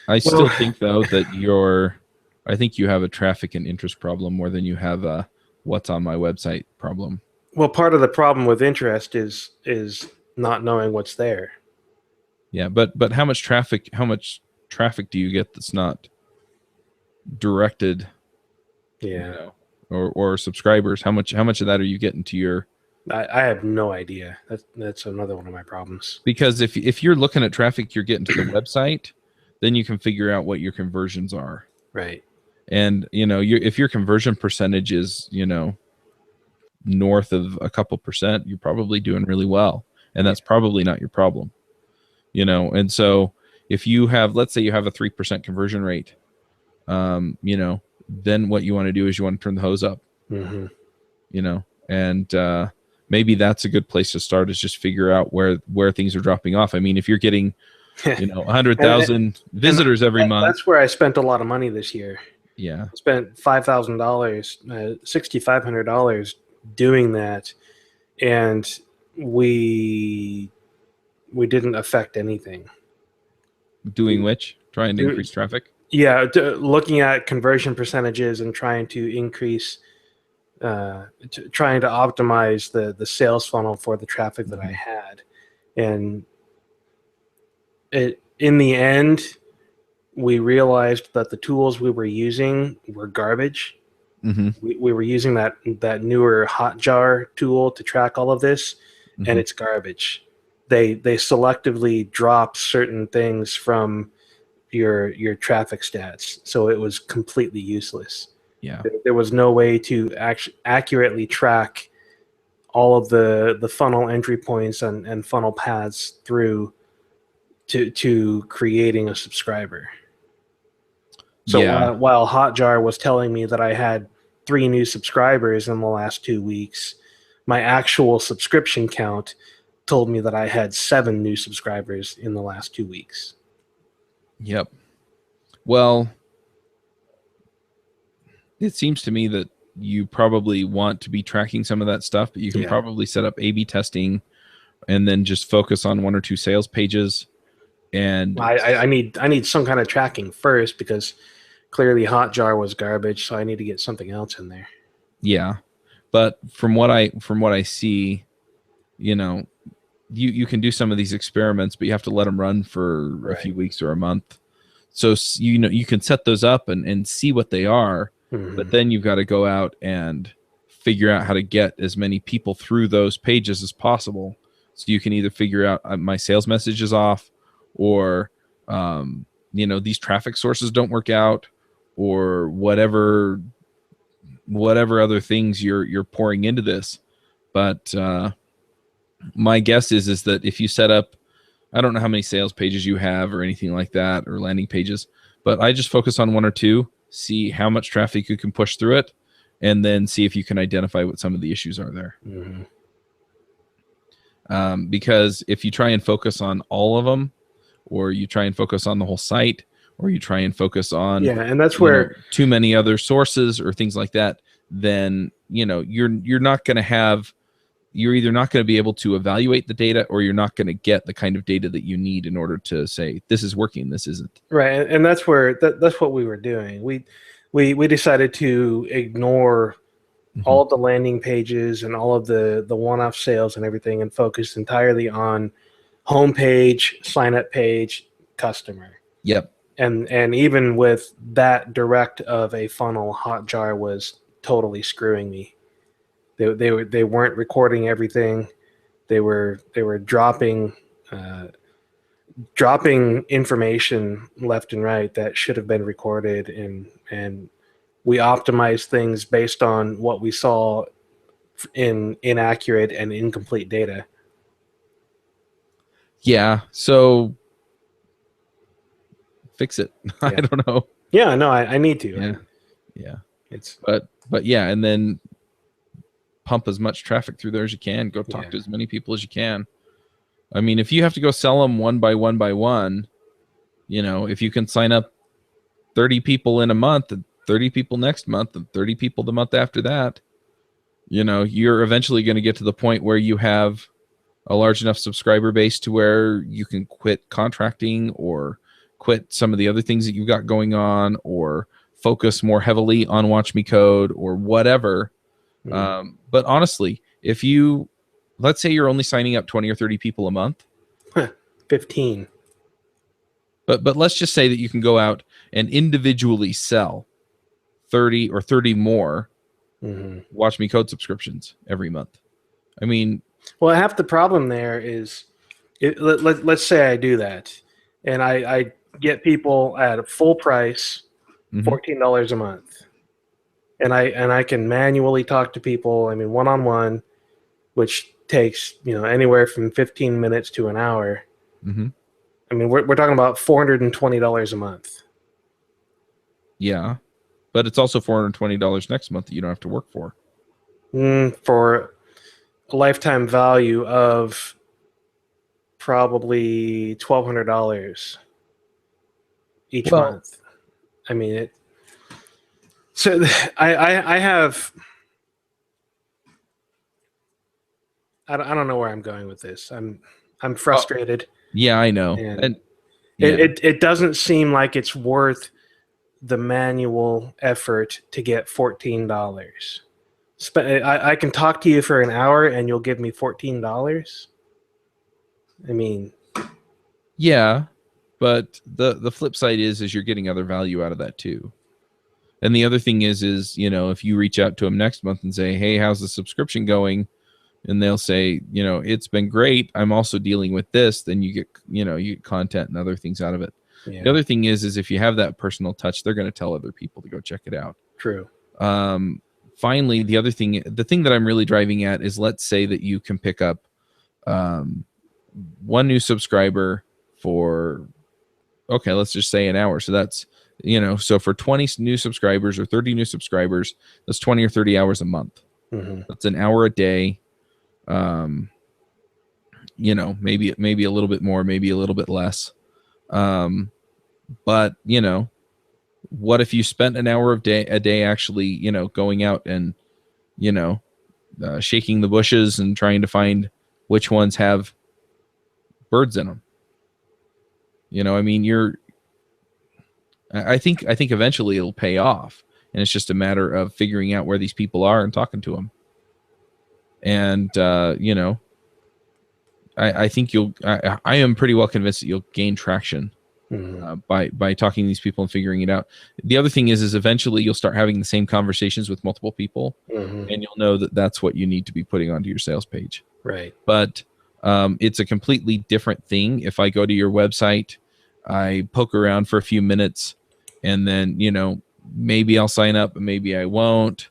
I still think though that I think you have a traffic and interest problem more than you have a what's on my website problem. Well, part of the problem with interest is not knowing what's there. Yeah, but how much traffic do you get that's not directed? Yeah. Or subscribers? How much of that are you getting to your? I have no idea. That's another one of my problems. Because if you're looking at traffic you're getting to the website, then you can figure out what your conversions are. Right. And if your conversion percentage is north of a couple percent, you're probably doing really well, and that's probably not your problem. And so if you have, let's say you have a 3% conversion rate, you know, then what you want to do is you want to turn the hose up, Mm-hmm. you know, and maybe that's a good place to start, is just figure out where things are dropping off. I mean, if you're getting, you know, 100,000 visitors every month. That's where I spent a lot of money this year. Yeah. I spent $5,000, $6,500 doing that, and we didn't affect anything. Doing which? Trying to increase traffic? Yeah, looking at conversion percentages and trying to increase, trying to optimize the sales funnel for the traffic that I had. And in the end, we realized that the tools we were using were garbage. Mm-hmm. We were using that newer Hotjar tool to track all of this, Mm-hmm. and it's garbage. They selectively drop certain things from your traffic stats, so it was completely useless. Yeah. There was no way to accurately track all of the funnel entry points and funnel paths through to creating a subscriber. So Yeah. while Hotjar was telling me that I had 3 new subscribers in the last 2 weeks, my actual subscription count told me that I had 7 new subscribers in the last 2 weeks. Yep. Well, it seems to me that you probably want to be tracking some of that stuff, but you can probably set up A/B testing and then just focus on 1 or 2 sales pages. And I need some kind of tracking first, because clearly Hotjar was garbage, so I need to get something else in there. Yeah. But from what I see, you know, you can do some of these experiments, but you have to let them run for a few weeks or a month. So, you know, you can set those up and see what they are, but then you've got to go out and figure out how to get as many people through those pages as possible. So you can either figure out my sales message is off, or, you know, these traffic sources don't work out, or whatever other things you're pouring into this. But my guess is that if you set up, I don't know how many sales pages you have or anything like that, or landing pages, but I just focus on 1 or 2, see how much traffic you can push through it, and then see if you can identify what some of the issues are there. Mm-hmm. Because if you try and focus on all of them, or you try and focus on the whole site, or you try and focus on and that's where too many other sources or things like that, then you know you're not going to have, you're either not going to be able to evaluate the data, or you're not going to get the kind of data that you need in order to say this is working, this isn't. Right, and that's where that's what we were doing. We decided to ignore all of the landing pages and all of the one-off sales and everything, and focus entirely on homepage, sign-up page, customer. Yep. And even with that direct of a funnel, Hotjar was totally screwing me. They weren't recording everything. They were dropping information left and right that should have been recorded, and we optimized things based on what we saw in inaccurate and incomplete data. Yeah. So fix it. I don't know. Yeah, no, I need to. Yeah. Yeah. It's but yeah, and then pump as much traffic through there as you can. Go talk to as many people as you can. I mean, if you have to go sell them one by one, you know, if you can sign up 30 people in a month, and 30 people next month, and 30 people the month after that, you know, you're eventually going to get to the point where you have a large enough subscriber base to where you can quit contracting, or quit some of the other things that you've got going on, or focus more heavily on Watch Me Code or whatever. But honestly, if you, let's say you're only signing up 20 or 30 people a month. 15. But let's just say that you can go out and individually sell 30 or 30 more Watch Me Code subscriptions every month. I mean, well, half the problem there is, let's say I do that, and I get people at a full price, $14 a month, and I can manually talk to people. I mean, one-on-one, which takes, you know, anywhere from 15 minutes to an hour. I mean, we're talking about $420 a month. Yeah, but it's also $420 next month that you don't have to work for. For a lifetime value of probably $1,200 each month. I mean, it. So I have. I don't know where I'm going with this. I'm frustrated. Yeah, I know. And yeah. it doesn't seem like it's worth the manual effort to get $14. I can talk to you for an hour and you'll give me $14. I mean, yeah, but the flip side is you're getting other value out of that too. And the other thing is if you reach out to them next month and say, hey, how's the subscription going? And they'll say, it's been great. I'm also dealing with this. Then you get content and other things out of it. Yeah. The other thing is if you have that personal touch, they're going to tell other people to go check it out. True. Finally, the thing that I'm really driving at is, let's say that you can pick up one new subscriber for, okay, let's just say an hour. So that's, so for 20 new subscribers or 30 new subscribers, that's 20 or 30 hours a month. Mm-hmm. That's an hour a day. Maybe a little bit more, maybe a little bit less. But what if you spent an hour a day actually, going out and, shaking the bushes and trying to find which ones have birds in them? I think eventually it'll pay off, and it's just a matter of figuring out where these people are and talking to them. And, I think I am pretty well convinced that you'll gain traction by talking to these people and figuring it out. The other thing is eventually you'll start having the same conversations with multiple people, and you'll know that that's what you need to be putting onto your sales page. Right. But it's a completely different thing. If I go to your website, I poke around for a few minutes, and then, maybe I'll sign up, but maybe I won't.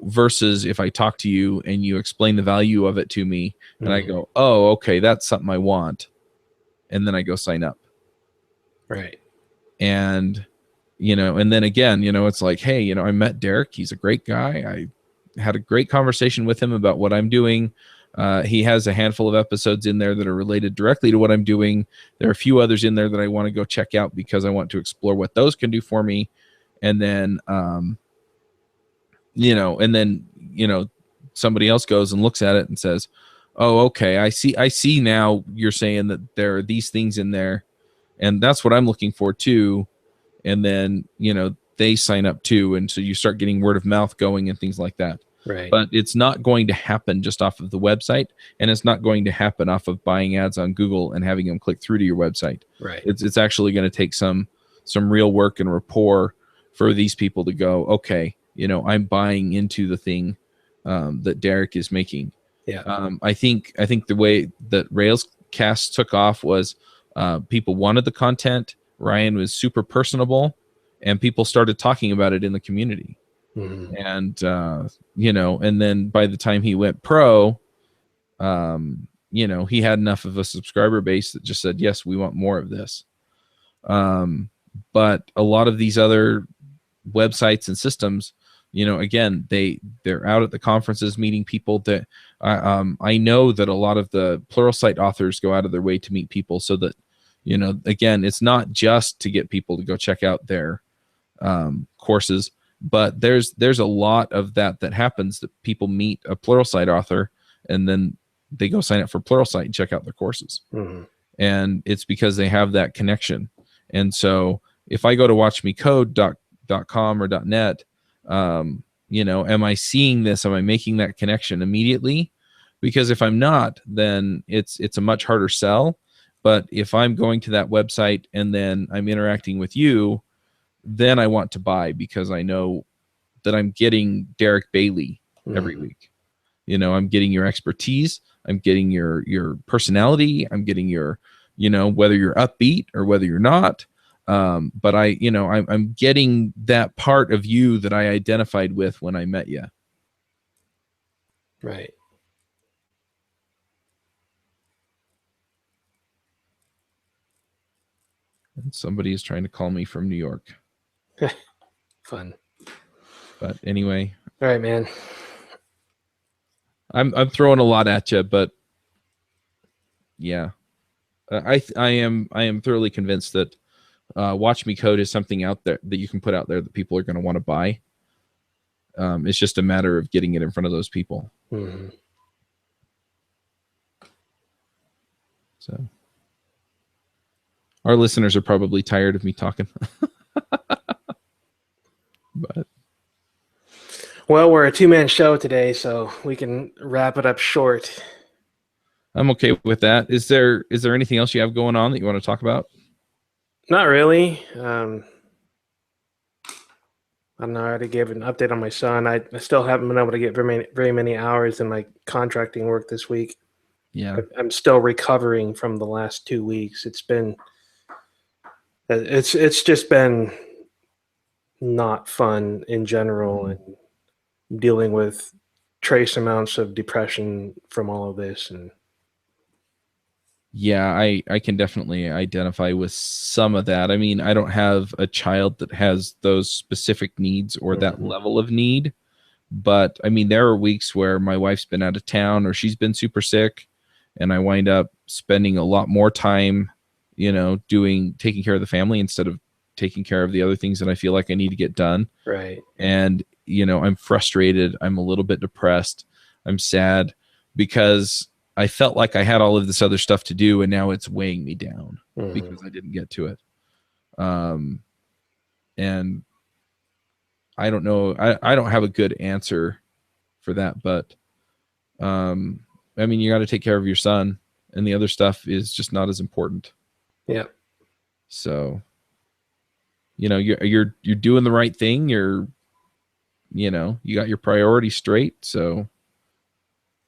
Versus if I talk to you and you explain the value of it to me, and I go, oh, okay, that's something I want, and then I go sign up. Right. And, and then again, it's like, hey, I met Derek. He's a great guy. I had a great conversation with him about what I'm doing. He has a handful of episodes in there that are related directly to what I'm doing. There are a few others in there that I want to go check out because I want to explore what those can do for me. And then, somebody else goes and looks at it and says, oh, okay, I see now you're saying that there are these things in there, and that's what I'm looking for too. And then, they sign up too. And so you start getting word of mouth going and things like that. Right. But it's not going to happen just off of the website, and it's not going to happen off of buying ads on Google and having them click through to your website. Right. It's actually going to take some real work and rapport for these people to go, okay, I'm buying into the thing that Derek is making. Yeah. I think the way that Railscast took off was people wanted the content. Ryan was super personable, and people started talking about it in the community. Mm-hmm. And and then by the time he went pro, he had enough of a subscriber base that just said, yes, we want more of this. But a lot of these other websites and systems, again, they're out at the conferences meeting people that I know that a lot of the Pluralsight authors go out of their way to meet people so that, again, it's not just to get people to go check out their courses, but there's a lot of that happens, that people meet a Pluralsight author and then they go sign up for Pluralsight and check out their courses. Mm-hmm. And it's because they have that connection. And so if I go to watchmecode.com or .net, am I seeing this? Am I making that connection immediately? Because if I'm not, then it's a much harder sell. But if I'm going to that website and then I'm interacting with you, then I want to buy, because I know that I'm getting Derek Bailey every week. I'm getting your expertise. I'm getting your personality. I'm getting your, whether you're upbeat or whether you're not. But I'm getting that part of you that I identified with when I met you. Right. And somebody is trying to call me from New York. Fun. But anyway. All right, man. I'm throwing a lot at you, but yeah. I am thoroughly convinced that Watch Me Code is something out there that you can put out there that people are going to want to buy. It's just a matter of getting it in front of those people. Mm-hmm. So our listeners are probably tired of me talking. But well, we're a 2-man show today, so we can wrap it up short. I'm okay with that. Is there anything else you have going on that you want to talk about? Not really. I don't know. I already gave an update on my son. I still haven't been able to get very many hours in my contracting work this week. Yeah. I'm still recovering from the last 2 weeks. It's just been not fun in general, and dealing with trace amounts of depression from all of this. And yeah, I can definitely identify with some of that. I mean, I don't have a child that has those specific needs or that level of need, but I mean, there are weeks where my wife's been out of town or she's been super sick, and I wind up spending a lot more time, taking care of the family instead of taking care of the other things that I feel like I need to get done. Right. And, I'm frustrated. I'm a little bit depressed. I'm sad because I felt like I had all of this other stuff to do, and now it's weighing me down because I didn't get to it. And I don't know. I don't have a good answer for that, but I mean, you got to take care of your son, and the other stuff is just not as important. Yeah. So, you're doing the right thing. You got your priorities straight. So,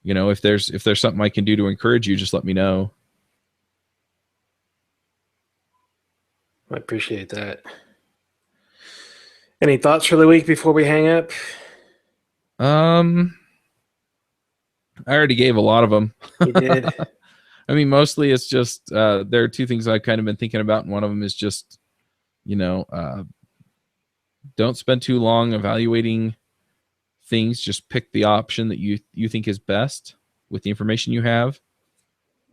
if there's something I can do to encourage you, just let me know. I appreciate that. Any thoughts for the week before we hang up? I already gave a lot of them. You did. I mean, mostly it's just there are two things I've kind of been thinking about, and one of them is just, don't spend too long evaluating things. Just pick the option that you think is best with the information you have.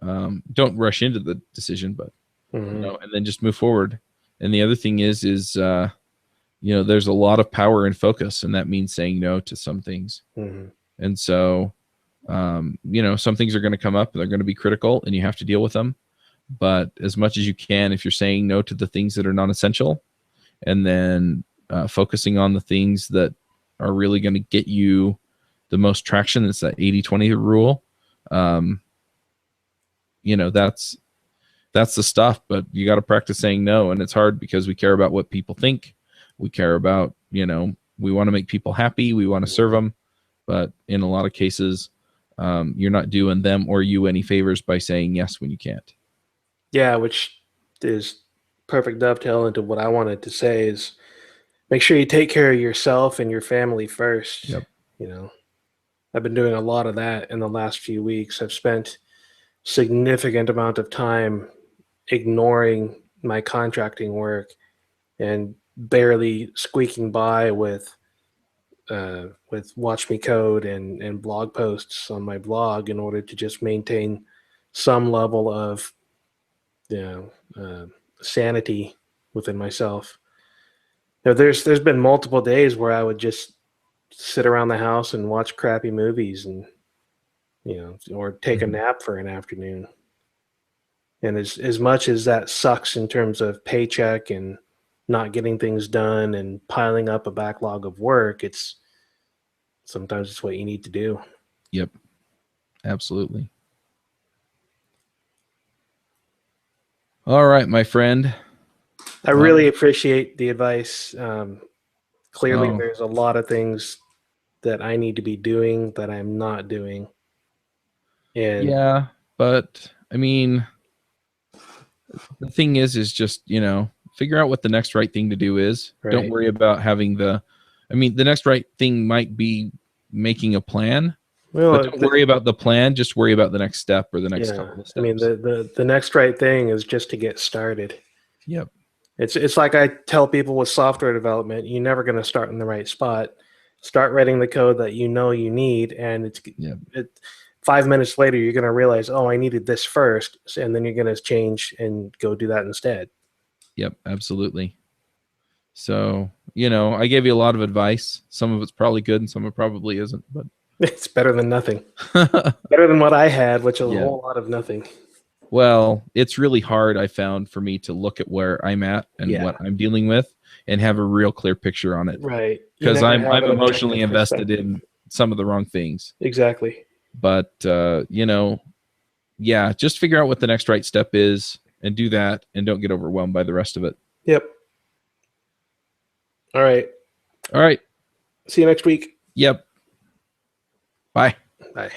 Don't rush into the decision, but and then just move forward. And the other thing is there's a lot of power in focus, and that means saying no to some things. And so, some things are going to come up and they're going to be critical, and you have to deal with them. But as much as you can, if you're saying no to the things that are non-essential, and then focusing on the things that are really going to get you the most traction, it's that 80-20 rule. That's the stuff, but you got to practice saying no. And it's hard because we care about what people think. We care about, we want to make people happy. We want to serve them. But in a lot of cases, you're not doing them or you any favors by saying yes when you can't. Yeah, which is perfect dovetail into what I wanted to say is make sure you take care of yourself and your family first. Yep. I've been doing a lot of that in the last few weeks. I've spent significant amount of time ignoring my contracting work and barely squeaking by with Watch Me Code and blog posts on my blog in order to just maintain some level of sanity within myself. There's been multiple days where I would just sit around the house and watch crappy movies and or take a nap for an afternoon. And as much as that sucks in terms of paycheck and not getting things done and piling up a backlog of work, sometimes it's what you need to do. Yep. Absolutely. All right, my friend. I really appreciate the advice. Clearly, there's a lot of things that I need to be doing that I'm not doing. And yeah, but I mean, the thing is just, figure out what the next right thing to do is. Right. Don't worry about having the next right thing might be making a plan. Well, but don't worry about the plan. Just worry about the next step or the next couple of steps. The next right thing is just to get started. Yep. It's like I tell people with software development, you're never going to start in the right spot. Start writing the code that you know you need, and it 5 minutes later you're going to realize, oh, I needed this first, and then you're going to change and go do that instead. Yep, absolutely. So, I gave you a lot of advice. Some of it's probably good and some of it probably isn't, but it's better than nothing. Better than what I had, which was a whole lot of nothing. Well, it's really hard, I found, for me to look at where I'm at and what I'm dealing with and have a real clear picture on it. Right. Because I'm emotionally invested in some of the wrong things. Exactly. But, just figure out what the next right step is and do that, and don't get overwhelmed by the rest of it. Yep. All right. All right. See you next week. Yep. Bye. Bye.